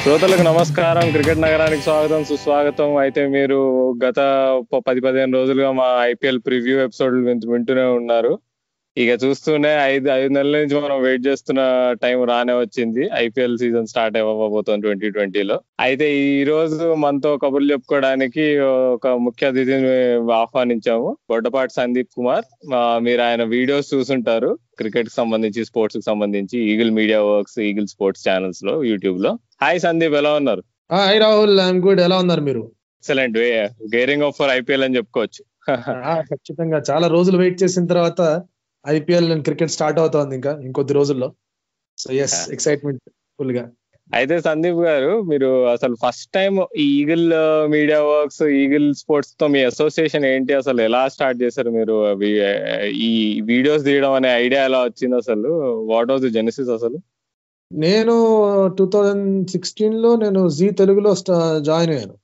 శ్రోతలకు నమస్కారం. క్రికెట్ నగరానికి స్వాగతం, సుస్వాగతం. అయితే మీరు గత 10-15 రోజులుగా మా ఐపీఎల్ ప్రివ్యూ ఎపిసోడ్లు వింటూనే ఉన్నారు. ఇక చూస్తూనే ఐదు నెలల నుంచి మనం వెయిట్ చేస్తున్న టైం రానే వచ్చింది. ఐపీఎల్ సీజన్ స్టార్ట్ అవ్వబోతోంది 2020లో. అయితే ఈ రోజు మనతో కబుర్లు చెప్పుకోవడానికి ఒక ముఖ్య అతిథిని ఆహ్వానించాము, బొడ్డపాటి సందీప్ కుమార్. మీరు ఆయన వీడియోస్ చూసుంటారు, క్రికెట్ కి సంబంధించి, స్పోర్ట్స్ కి సంబంధించి, eagle media works, eagle sports channels లో, యూట్యూబ్ లో. హాయ్ సందీప్, ఎలా ఉన్నారు? Hi Rahul, I'm good. ఎలా ఉన్నారు మీరు? Excellent. Gearing of for IPL అని చెప్పుకోవచ్చు. ఖచ్చితంగా చాలా రోజులు వెయిట్ చేసిన తర్వాత ఐపీఎల్ క్రికెట్ స్టార్ట్ అవుతోంది ఇంకా ఇంకొద్ది రోజుల్లో. సో ఎస్, ఎక్సైట్మెంట్ ఫుల్ గా. అయితే సందీప్ గారు, మీరు అసలు ఫస్ట్ టైం ఈ eagle media works, eagle sports తో మీ అసోసియేషన్ ఏంటి? అసలు ఎలా స్టార్ట్ చేశారు మీరు? ఈ వీడియోస్ తీయడం అనే ఐడియా ఎలా వచ్చింది అసలు? వాట్ వాజ్ ది జెనసిస్ అసలు? నేను 2016 లో నేను జీ తెలుగులో జాయిన్ అయ్యాను.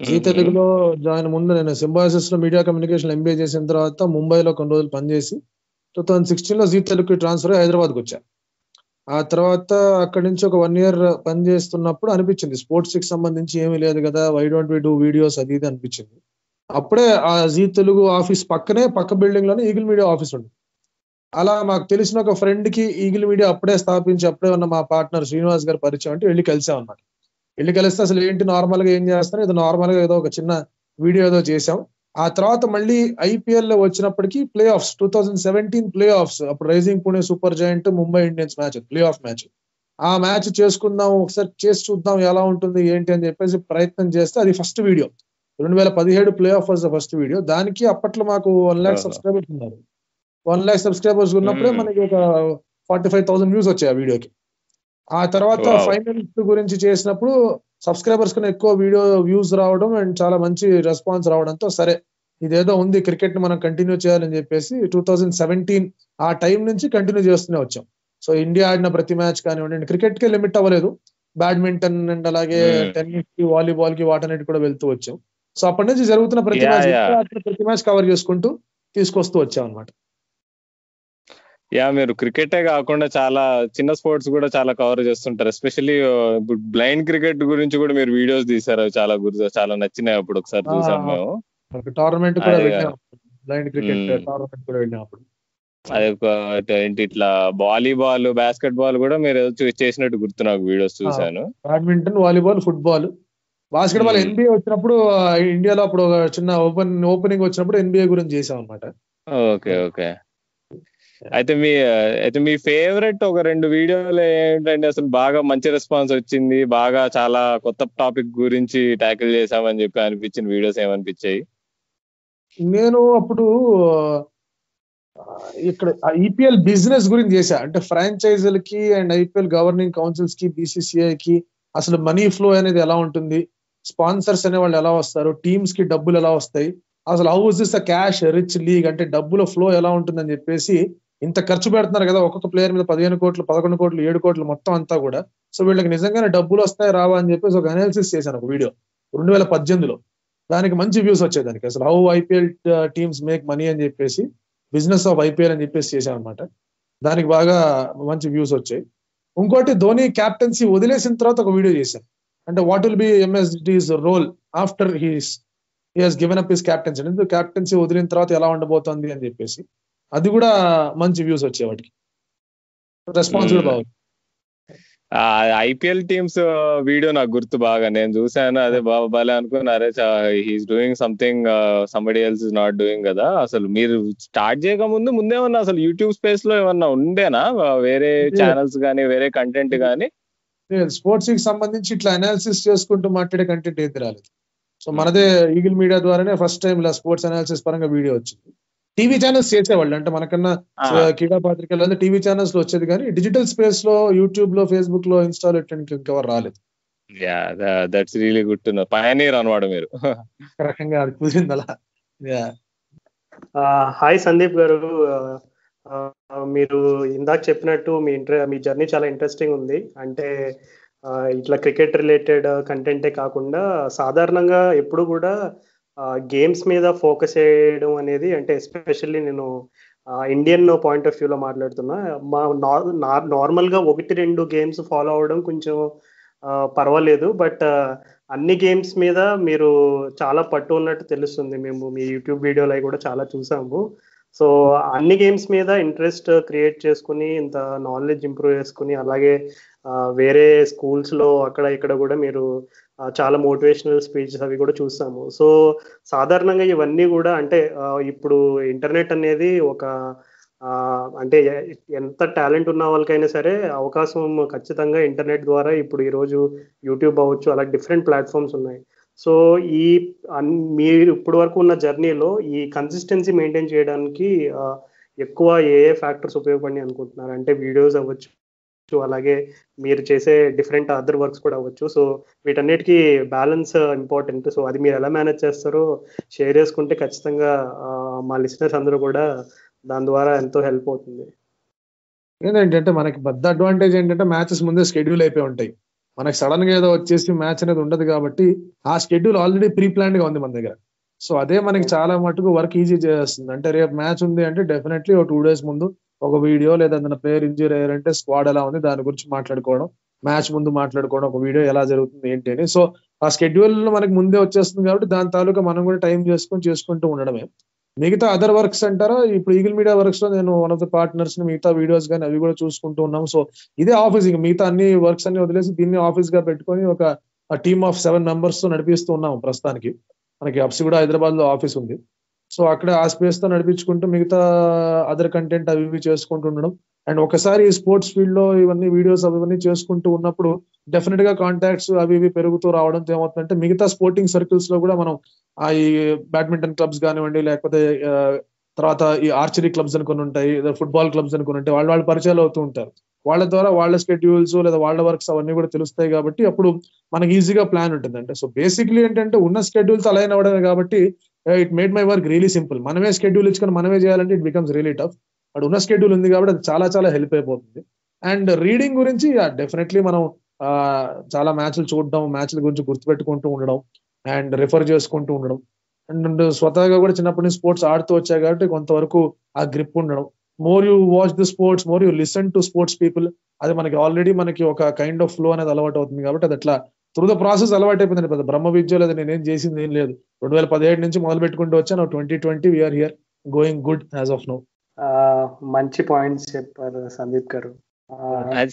జీ తెలుగులో జాయిన్ ముందు నేను సింబాసిస్ లో మీడియా కమ్యూనికేషన్ ఎంబీఏ చేసిన తర్వాత ముంబైలో కొన్ని రోజులు పనిచేసి 2016 లో జీ తెలుగుకి ట్రాన్స్ఫర్ అయ్యి హైదరాబాద్కి వచ్చాను. ఆ తర్వాత అక్కడి నుంచి ఒక 1 year పని చేస్తున్నప్పుడు అనిపించింది, స్పోర్ట్స్ కి సంబంధించి ఏమీ లేదు కదా, why don't we do videos, అది ఇది అనిపించింది. అప్పుడే ఆ జీ తెలుగు ఆఫీస్ పక్క బిల్డింగ్ లోనే ఈగిల్ మీడియా ఆఫీస్ ఉంది. అలా మాకు తెలిసిన ఒక ఫ్రెండ్ కి ఈగిల్ మీడియా అప్పుడే స్థాపించి అప్పుడే ఉన్న మా పార్ట్నర్ శ్రీనివాస్ గారు పరిచయం అంటే వెళ్ళి కలిసాం అన్నమాట. వెళ్ళి కలిస్తే అసలు ఏంటి, నార్మల్ గా ఏం చేస్తాను, ఏదో నార్మల్ గా ఏదో ఒక చిన్న వీడియో ఏదో చేసాం. ఆ తర్వాత మళ్ళీ ఐపీఎల్ లో వచ్చినప్పటికీ ప్లే ఆఫ్స్ 2017 ప్లే ఆఫ్స్, అప్పుడు Rising Pune Supergiant Mumbai Indians match, playoff match. ఆ మ్యాచ్ చేసుకుందాం, ఒకసారి చేసి చూద్దాం ఎలా ఉంటుంది ఏంటి అని చెప్పేసి ప్రయత్నం చేస్తే అది first video. 2017 play of was the first video. దానికి అప్పట్లో మాకు 1 lakh సబ్స్క్రైబర్స్ ఉన్నారు. 1 lakh సబ్స్క్రైబర్స్ ఉన్నప్పుడే మనకి ఒక 45,000 వ్యూస్ వచ్చాయి ఆ వీడియోకి. ఆ తర్వాత ఫైనల్స్ గురించి చేసినప్పుడు సబ్స్క్రైబర్స్ కన్నా ఎక్కువ వీడియో వ్యూస్ రావడం అండ్ చాలా మంచి రెస్పాన్స్ రావడంతో సరే ఇదేదో ఉంది, క్రికెట్ ని మనం కంటిన్యూ చేయాలని చెప్పేసి 2017 ఆ టైం నుంచి కంటిన్యూ చేస్తూనే వచ్చాం. సో ఇండియా ఆడిన ప్రతి మ్యాచ్ కానివ్వండి, క్రికెట్ కే లిమిట్ అవ్వలేదు, బ్యాడ్మింటన్ అండ్ అలాగే టెన్నిస్ కి, వాలీబాల్ కి, వాటన్నిటి కూడా వెళ్తూ వచ్చాం. సో అప్పటి నుంచి జరుగుతున్న ప్రతి మ్యాచ్ కవర్ చేసుకుంటూ తీసుకొస్తూ వచ్చాం అనమాట. మీరు క్రికెటే కాకుండా చాలా చిన్న స్పోర్ట్స్ కూడా చాలా కవర్ చేస్తుంటారు. ఎస్పెషల్లీ బ్లైండ్ క్రికెట్ గురించి కూడా మీరు వీడియోస్ తీసారు, చాలా నచ్చినాయి. అప్పుడు ఒకసారి చూసాం మేము. టోర్నమెంట్ కూడా వెళ్ళాం, బ్లైండ్ క్రికెట్ టోర్నమెంట్ కూడా వెళ్ళాం అప్పుడు. అది ఏంటి, ఇట్లా వాలీబాల్, బాస్కెట్ బాల్ కూడా మీరు చేసినట్టు గుర్తు నాకు, వీడియోస్ చూసాను. Badminton, volleyball, football, basket ball NBA వచ్చినప్పుడు ఇండియాలో అప్పుడు చిన్న ఓపెనింగ్ వచ్చినప్పుడు ఎన్బిఏ గురించి చేసాం అనమాట. ఓకే. అయితే మీ ఫేవరెట్ ఒక 2 వీడియోలు ఏంటంటే, అసలు బాగా మంచి రెస్పాన్స్ వచ్చింది, బాగా చాలా కొత్త టాపిక్ గురించి ట్యాకిల్ చేసామని చెప్పి అనిపించిన వీడియోస్ ఏమనిపించాయి? నేను అప్పుడు ఇక్కడ ఐపీఎల్ బిజినెస్ గురించి చేశా, అంటే ఫ్రాంచైజీలకి అండ్ ఐపీఎల్ గవర్నింగ్ కౌన్సిల్స్ కి, బీసీసీఐ కి అసలు మనీ ఫ్లో అనేది ఎలా ఉంటుంది, స్పాన్సర్స్ అనే వాళ్ళు ఎలా వస్తారు, టీమ్స్ కి డబ్బులు ఎలా వస్తాయి, అసలు how is this the cash rich league, అంటే డబ్బుల ఫ్లో ఎలా ఉంటుందని చెప్పేసి. ఇంత ఖర్చు పెడుతున్నారు కదా ఒక్కొక్క ప్లేయర్ మీద, 15 కోట్లు, 11 కోట్లు, 7 కోట్లు మొత్తం అంతా కూడా. సో వీళ్ళకి నిజంగానే డబ్బులు వస్తాయి రావా అని చెప్పేసి ఒక అనాలిసిస్ చేశాను, ఒక వీడియో 2018లో. దానికి మంచి వ్యూస్ వచ్చాయి దానికి, అసలు how IPL teams make money అని చెప్పేసి, బిజినెస్ ఆఫ్ ఐపీఎల్ అని చెప్పేసి చేశాను అనమాట. దానికి బాగా మంచి వ్యూస్ వచ్చాయి. ఇంకోటి, ధోని క్యాప్టెన్సీ వదిలేసిన తర్వాత ఒక వీడియో చేశాను, అంటే what will be MSD's role after he has given up his captaincy, అంటే క్యాప్టెన్సీ వదిలిన తర్వాత ఎలా ఉండబోతోంది అని చెప్పేసి. అది కూడా మంచి వ్యూస్ వచ్చాయి, వాటికి రెస్పాన్స్ కూడా బాగుంది. ఐపీఎల్ టీమ్స్ వీడియో నాకు గుర్తు బాగా, నేను చూసాను. అదే బాలే అనుకున్నారే, he's doing something somebody else is not doing కదా. అసలు మీరు స్టార్ట్ చేయక ముందేమన్నా అసలు యూట్యూబ్ స్పేస్ లో ఏమన్నా ఉండేనా, వేరే ఛానల్స్ గానీ, వేరే కంటెంట్ గానీ? స్పోర్ట్స్ కి సంబంధించి ఇట్లా అనాలిసిస్ చేసుకుంటూ మాట్లాడే కంటెంట్ ఏది రాలేదు. సో మనదే ఈగిల్ మీడియా ద్వారానే ఫస్ట్ టైం ఇలా స్పోర్ట్స్ అనాలిసిస్ పరంగా వీడియో వచ్చింది. టీవీ ఛానల్స్ చేసేవాళ్ళు, అంటే మనకన్నా క్రీడా పత్రికలు టీవీ ఛానల్స్ లో వచ్చేది, కానీ డిజిటల్ స్పేస్ లో యూట్యూబ్ లో, ఫేస్బుక్ లో, ఇన్స్టాల్ ఇంకెవరు రాలేదు. That's really good to know. Pioneer అన్నమాట మీరు. రకంగా అది కుదిరింది అలా. హాయ్ సందీప్ గారు, మీరు ఇందాక చెప్పినట్టు మీ జర్నీ చాలా ఇంట్రెస్టింగ్ ఉంది. అంటే ఇట్లా క్రికెట్ రిలేటెడ్ కంటెంటే కాకుండా సాధారణంగా ఎప్పుడు కూడా గేమ్స్ మీద ఫోకస్ చేయడం అనేది, అంటే ఎస్పెషల్లీ నేను ఇండియన్ పాయింట్ ఆఫ్ వ్యూలో మాట్లాడుతున్నా. నార్మల్గా 1-2 గేమ్స్ ఫాలో అవడం కొంచెం పర్వాలేదు. బట్ అన్ని గేమ్స్ మీద మీరు చాలా పట్టు ఉన్నట్టు తెలుస్తుంది. మేము మీ యూట్యూబ్ వీడియోలు అవి కూడా చాలా చూసాము. సో అన్ని గేమ్స్ మీద ఇంట్రెస్ట్ క్రియేట్ చేసుకుని ఇంత నాలెడ్జ్ ఇంప్రూవ్ చేసుకుని అలాగే వేరే స్కూల్స్లో అక్కడ ఇక్కడ కూడా మీరు చాలా మోటివేషనల్ స్పీచెస్ అవి కూడా చూసాము. సో సాధారణంగా ఇవన్నీ కూడా అంటే ఇప్పుడు ఇంటర్నెట్ అనేది ఒక అంటే ఎంత టాలెంట్ ఉన్న వాళ్ళకైనా సరే అవకాశం ఖచ్చితంగా ఇంటర్నెట్ ద్వారా ఇప్పుడు ఈరోజు యూట్యూబ్ అవ్వచ్చు, అలా డిఫరెంట్ ప్లాట్ఫామ్స్ ఉన్నాయి. సో ఈ మీరు ఇప్పటి వరకు ఉన్న జర్నీలో ఈ కన్సిస్టెన్సీ మెయింటైన్ చేయడానికి ఎక్కువ ఏ ఫ్యాక్టర్స్ ఉపయోగపడి అనుకుంటున్నారు? అంటే వీడియోస్ అవ్వచ్చు, అలాగే మీరు చేసే డిఫరెంట్ అదర్ వర్క్స్ కూడా అవ్వచ్చు. సో వీటన్నిటికీ బ్యాలెన్స్ ఇంపార్టెంట్. సో అది మీరు ఎలా మేనేజ్ చేస్తారో షేర్ చేసుకుంటే ఖచ్చితంగా మా లిసనర్స్ అందరూ కూడా దాని ద్వారా ఎంతో హెల్ప్ అవుతుంది. ఏంటంటే మనకి పెద్ద అడ్వాంటేజ్ ఏంటంటే మ్యాచెస్ ముందే షెడ్యూల్ అయిపోయి ఉంటాయి. మనకి సడన్ గా ఏదో వచ్చేసి మ్యాచ్ అనేది ఉండదు కాబట్టి ఆ షెడ్యూల్ ఆల్రెడీ ప్రీ ప్లాన్డ్ గా ఉంది మన దగ్గర. సో అదే మనకి చాలా మటుకు వర్క్ ఈజీ చేస్తుంది. అంటే రేపు మ్యాచ్ ఉంది అంటే డెఫినెట్లీ ఒక 2 days ముందు ఒక వీడియో లేదా ప్లేయర్ ఇంజూరీ అయ్యారంటే స్క్వాడ్ ఎలా ఉంది దాని గురించి మాట్లాడుకోవడం, మ్యాచ్ ముందు మాట్లాడుకోవడం, ఒక వీడియో ఎలా జరుగుతుంది ఏంటి అని. సో ఆ షెడ్యూల్ మనకి ముందే వచ్చేస్తుంది కాబట్టి దాని తాలూకా మనం కూడా టైం చేసుకుంటూ ఉండడమే. మిగతా అదర్ వర్క్స్ అంటారా, ఇప్పుడు ఈగిల్ మీడియా వర్క్స్ లో నేను వన్ ఆఫ్ ద పార్ట్నర్స్ ని, మిగతా వీడియోస్ కానీ అవి కూడా చూసుకుంటూ ఉన్నాం. సో ఇదే ఆఫీస్, మిగతా అన్ని వర్క్స్ అన్ని వదిలేసి దీన్ని ఆఫీస్ గా పెట్టుకొని ఒక టీమ్ ఆఫ్ 7 members తో నడిపిస్తూ ఉన్నాం ప్రస్తుతానికి. మనకి అప్సి కూడా హైదరాబాద్ లో ఆఫీస్ ఉంది. సో అక్కడ ఆ స్పేస్ తో నడిపించుకుంటూ మిగతా అదర్ కంటెంట్ అవి ఇవి చేసుకుంటూ ఉండడం. అండ్ ఒకసారి స్పోర్ట్స్ ఫీల్డ్ లో ఇవన్నీ వీడియోస్ అవన్నీ చేసుకుంటూ ఉన్నప్పుడు డెఫినెట్ గా కాంటాక్ట్స్ అవి ఇవి పెరుగుతూ రావడంతో ఏమవుతుందంటే మిగతా స్పోర్టింగ్ సర్కిల్స్ లో కూడా మనం ఈ బ్యాడ్మింటన్ క్లబ్స్ కానివ్వండి, లేకపోతే తర్వాత ఈ ఆర్చరీ క్లబ్స్ అనుకుని ఉంటాయి, ఫుట్బాల్ క్లబ్స్ అనుకుని ఉంటాయి, వాళ్ళ పరిచయాలు అవుతూ ఉంటారు. వాళ్ళ ద్వారా వాళ్ళ స్కెడ్యూల్స్ లేదా వాళ్ళ వర్క్స్ అవన్నీ కూడా తెలుస్తాయి కాబట్టి అప్పుడు మనకి ఈజీగా ప్లాన్ ఉంటుంది. అంటే సో బేసిక్లీ ఏంటంటే ఉన్న స్కెడ్యూల్స్ అలైన్ అవ్వడమే కాబట్టి it made my work really simple. మనమే స్కెడ్యూల్ ఇచ్చుకొని మనమే చేయాలంటే it becomes really tough. But ఉన్న స్కెడ్యూల్ ఉంది కాబట్టి అది చాలా చాలా హెల్ప్ అయిపోతుంది. అండ్ రీడింగ్ గురించి డెఫినెట్లీ మనం చాలా మ్యాచ్లు చూడడం, మ్యాచ్ల గురించి గుర్తుపెట్టుకుంటూ ఉండడం అండ్ రిఫర్ చేసుకుంటూ ఉండడం. అండ్ స్వతహాగా కూడా చిన్నప్పటి నుంచి స్పోర్ట్స్ ఆడుతూ వచ్చాయి కాబట్టి కొంతవరకు ఆ గ్రిప్ ఉండడం. More you watch the sports, more you listen to sports people, అది మనకి ఆల్రెడీ మనకి ఒక కైండ్ ఆఫ్ ఫ్లో అనేది అలవాటు అవుతుంది కాబట్టి అది అట్లా త్రూ ద ప్రాసెస్ అలవాటు అయిపోయింది. పెద్ద బ్రహ్మ విద్యలో నేనేం చేసింది ఏం లేదు. 2017 నుంచి మొదలు పెట్టుకుంటూ వచ్చాను. 2020 we're here going good as of now. మంచి పాయింట్స్ చెప్పారు సందీప్ గారు. అది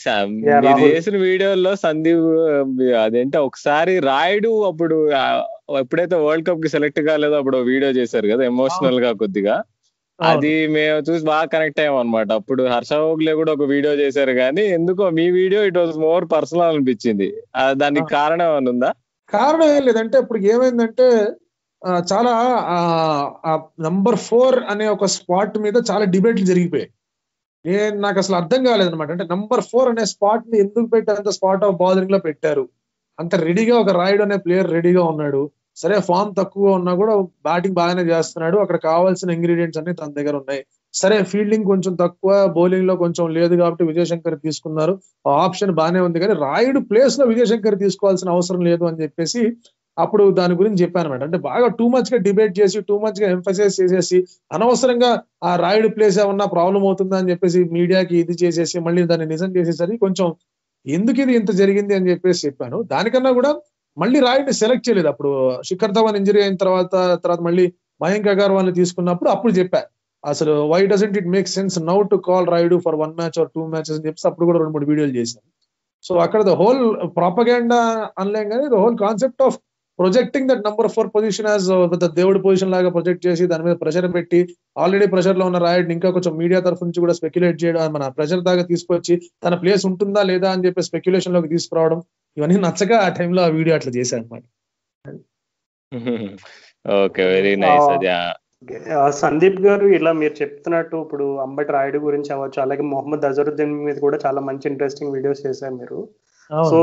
మీరు చేసిన వీడియోలో సందీప్ అదేంటే ఒకసారి రాయుడు అప్పుడు ఎప్పుడైతే వరల్డ్ కప్ కి సెలెక్ట్ కాలేదో అప్పుడు వీడియో చేశారు కదా ఎమోషనల్ గా కొద్దిగా, అది మేము చూసి బాగా కనెక్ట్ అయ్యాం అనమాట. అప్పుడు హర్ష ఓగ్లే కూడా ఒక వీడియో చేశారు కానీ ఎందుకో మీ video it was more personal అనిపించింది. దానికి కారణం ఏమైనా ఉందా? కారణం ఏం లేదంటే ఇప్పుడు ఏమైందంటే చాలా నంబర్ 4 అనే ఒక స్పాట్ మీద చాలా డిబేట్లు జరిగిపోయాయి. నాకు అసలు అర్థం కాలేదనమాట. అంటే నంబర్ 4 అనే స్పాట్ ని ఎందుకు పెట్టారు, అంత స్పాట్ ఆఫ్ బాదరింగ్ లో పెట్టారు. అంత రెడీగా ఒక రాయుడు అనే ప్లేయర్ రెడీగా ఉన్నాడు, సరే ఫామ్ తక్కువ ఉన్నా కూడా బ్యాటింగ్ బాగానే చేస్తున్నాడు, అక్కడ కావాల్సిన ఇంగ్రీడియంట్స్ అన్ని తన దగ్గర ఉన్నాయి. సరే ఫీల్డింగ్ కొంచెం తక్కువ, బౌలింగ్ లో కొంచెం లేదు కాబట్టి విజయశంకర్ తీసుకున్నారు, ఆప్షన్ బాగానే ఉంది. కానీ రాయుడు ప్లేస్ లో విజయశంకర్ తీసుకోవాల్సిన అవసరం లేదు అని చెప్పేసి అప్పుడు దాని గురించి చెప్పాను అనమాట. అంటే బాగా టూ మచ్ గా డిబేట్ చేసి, టూ మచ్ గా ఎంఫసైజ్ చేసేసి అనవసరంగా ఆ రాయుడు ప్లేస్ ఏమన్నా ప్రాబ్లం అవుతుందా అని చెప్పేసి మీడియాకి ఇది చేసేసి మళ్ళీ దాన్ని నిజం చేసేసరికి కొంచెం ఎందుకు ఇది ఇంత జరిగింది అని చెప్పేసి చెప్పాను. దానికన్నా కూడా మళ్ళీ రాయుడిని సెలెక్ట్ చేయలేదు. అప్పుడు శిఖర్ ధవన్ ఇంజరీ అయిన తర్వాత మళ్ళీ మయాంక్ అగర్వాల్ ని తీసుకున్నప్పుడు అప్పుడు చెప్పా అసలు why doesn't it make sense now to call Rayudu for 1 match or 2 matches అని చెప్పేసి అప్పుడు కూడా 2-3 వీడియోలు చేశాను. సో అక్కడ ద హోల్ ప్రాపగాండా అనలేం కానీ the whole concept of projecting that number 4 position as దేవుడి పొజిషన్ లాగా ప్రొజెక్ట్ చేసి దాని మీద ప్రెషర్ పెట్టి ఆల్రెడీ ప్రెషర్ లో ఉన్న రాయుడిని ఇంకా కొంచెం మీడియా తరఫు నుంచి కూడా స్పెక్యులేట్ చేయడం, మన ప్రెషర్ దాకా తీసుకొచ్చి తన ప్లేస్ ఉంటుందా లేదా అని చెప్పి స్పెక్యులేషన్ లోకి తీసుకురావడం, ఇవన్నీ నచ్చక ఆ టైంలో ఆ వీడియో అట్లా చేశాను అనమాట. Okay, very nice. అది సందీప్ గారు ఇలా మీరు చెప్తున్నట్టు ఇప్పుడు అంబటి రాయుడు గురించి అవ్వచ్చు, అలాగే మొహమ్మద్ అజరుద్దీన్ మీద కూడా చాలా మంచి ఇంట్రెస్టింగ్ వీడియోస్ చేశారు మీరు. సో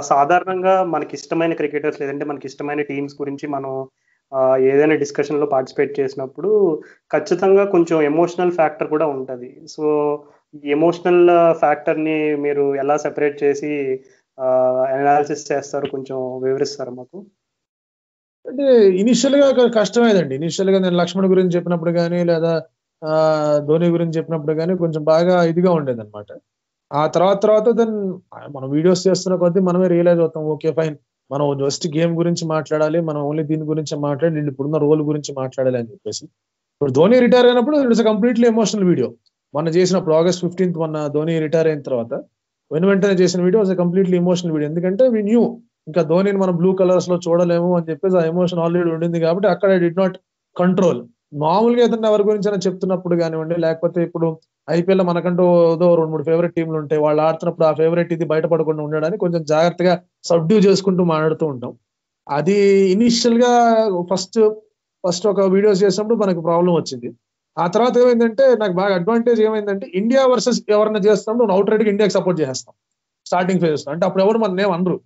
సాధారణంగా మనకి ఇష్టమైన క్రికెటర్స్ లేదంటే మనకి ఇష్టమైన టీమ్స్ గురించి మనం ఏదైనా డిస్కషన్ లో పార్టిసిపేట్ చేసినప్పుడు ఖచ్చితంగా కొంచెం ఎమోషనల్ ఫ్యాక్టర్ కూడా ఉంటది. సో ఈ ఎమోషనల్ ఫ్యాక్టర్ ని మీరు ఎలా సెపరేట్ చేసి అనాలిసిస్ చేస్తారు, కొంచెం వివరిస్తారు మాకు? అంటే ఇనిషియల్ గా కష్టమేదండి. ఇనిషియల్ గా నేను లక్ష్మణ్ గురించి చెప్పినప్పుడు కానీ లేదా ధోని గురించి చెప్పినప్పుడు కానీ కొంచెం బాగా ఇదిగా ఉండేది అనమాట. ఆ తర్వాత దెన్ మనం వీడియోస్ చేస్తున్న కొద్దీ మనమే రియలైజ్ అవుతాం, ఓకే ఫైన్, మనం జస్ట్ గేమ్ గురించి మాట్లాడాలి, మనం ఓన్లీ దీని గురించి మాట్లాడి నేను ఇప్పుడున్న రోల్ గురించి మాట్లాడాలి అని చెప్పేసి. ఇప్పుడు ధోని రిటైర్ అయినప్పుడు ఇట్స్ కంప్లీట్లీ ఎమోషనల్ వీడియో. మొన్న చేసినప్పుడు August 15th మొన్న ధోని రిటైర్ అయిన తర్వాత వెంటనే చేసిన video was completely emotional video. ఎందుకంటే వి న్యూ ఇంకా ధోనిని మనం బ్లూ కలర్స్ లో చూడలేము అని చెప్పేసి ఆ ఎమోషన్ ఆల్రెడీ ఉండింది కాబట్టి అక్కడ డిడ్ నాట్ కంట్రోల్. మామూలుగా ఏదన్నా ఎవరి గురించి చెప్తున్నప్పుడు కానివ్వండి, లేకపోతే ఇప్పుడు ఐపీఎల్ మనకంటూ ఏదో 2-3 ఫేవరెట్ టీంలు ఉంటాయి, వాళ్ళు ఆడుతున్నప్పుడు ఆ ఫేవరెట్ ఇది బయటపడకుండా ఉండడానికి కొంచెం జాగ్రత్తగా సబ్డ్యూ చేసుకుంటూ మాట్లాడుతూ ఉంటాం. అది ఇనిషియల్ గా ఫస్ట్ ఒక వీడియోస్ చేసినప్పుడు మనకు ప్రాబ్లం వచ్చింది. ఆ తర్వాత ఏమైందంటే నాకు బాగా అడ్వాంటేజ్ ఏమైందంటే ఇండియా వర్సెస్ ఎవరైనా చేస్తున్నప్పుడు నువ్వు అవుట్ రైట్ గా ఇండియాకి సపోర్ట్ చేస్తాం స్టార్టింగ్ ఫేజెస్ లో. అంటే అప్పుడు ఎవరు మన నేమ్ అనరు,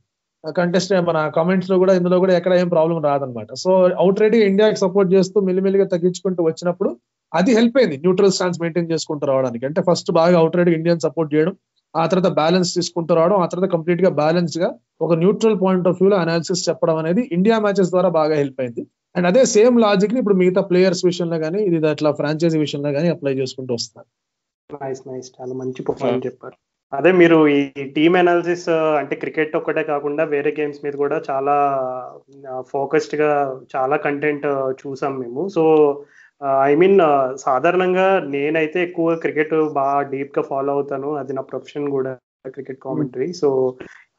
కంటెస్ట్ మన కామెంట్స్ లో కూడా ఇందులో కూడా ఎక్కడ ఏం ప్రాబ్లం రాదనమాట. సో అవుట్ రైట్ గా ఇండియాకి సపోర్ట్ చేస్తూ మెల్లిమెల్లిగా తగ్గించుకుంటూ వచ్చినప్పుడు అది హెల్ప్ అయింది న్యూట్రల్ స్టాన్స్ మెయింటైన్ చేసుకుంటూ రావడానికి. అంటే ఫస్ట్ బాగా అవుట్ రైట్ గా ఇండియన్ సపోర్ట్ చేయడం, ఆ తర్వాత బ్యాలెన్స్ తీసుకుంటూ రావడం, ఆ తర్వాత కంప్లీట్ గా బ్యాలెన్స్ గా ఒక న్యూట్రల్ పాయింట్ ఆఫ్ వ్యూ లో అనాలిసిస్ చెప్పడం అనేది ఇండియా మ్యాచెస్ ద్వారా బాగా హెల్ప్ అయింది. అండ్ అదే సేమ్ లాజిక్ ని ఇప్పుడు మిగతా ప్లేయర్స్ విషయంలో కానీ ఇది అట్లా ఫ్రాంచైజీ విషయంలో కానీ అప్లై చేసుకుంటూ వస్తున్నారు. నైస్ చాలా మంచి పాయింట్ చెప్పారు. అదే మీరు ఈ టీమ్ అనాలిసిస్ అంటే క్రికెట్ ఒక్కటే కాకుండా వేరే గేమ్స్ మీద కూడా చాలా ఫోకస్డ్ గా చాలా కంటెంట్ చూసాం మేము. సో ఐ మీన్ సాధారణంగా నేనైతే ఎక్కువ క్రికెట్ బాగా డీప్ గా ఫాలో అవుతాను, అది నా ప్రొఫెషన్ కూడా క్రికెట్ కామెంటరీ. సో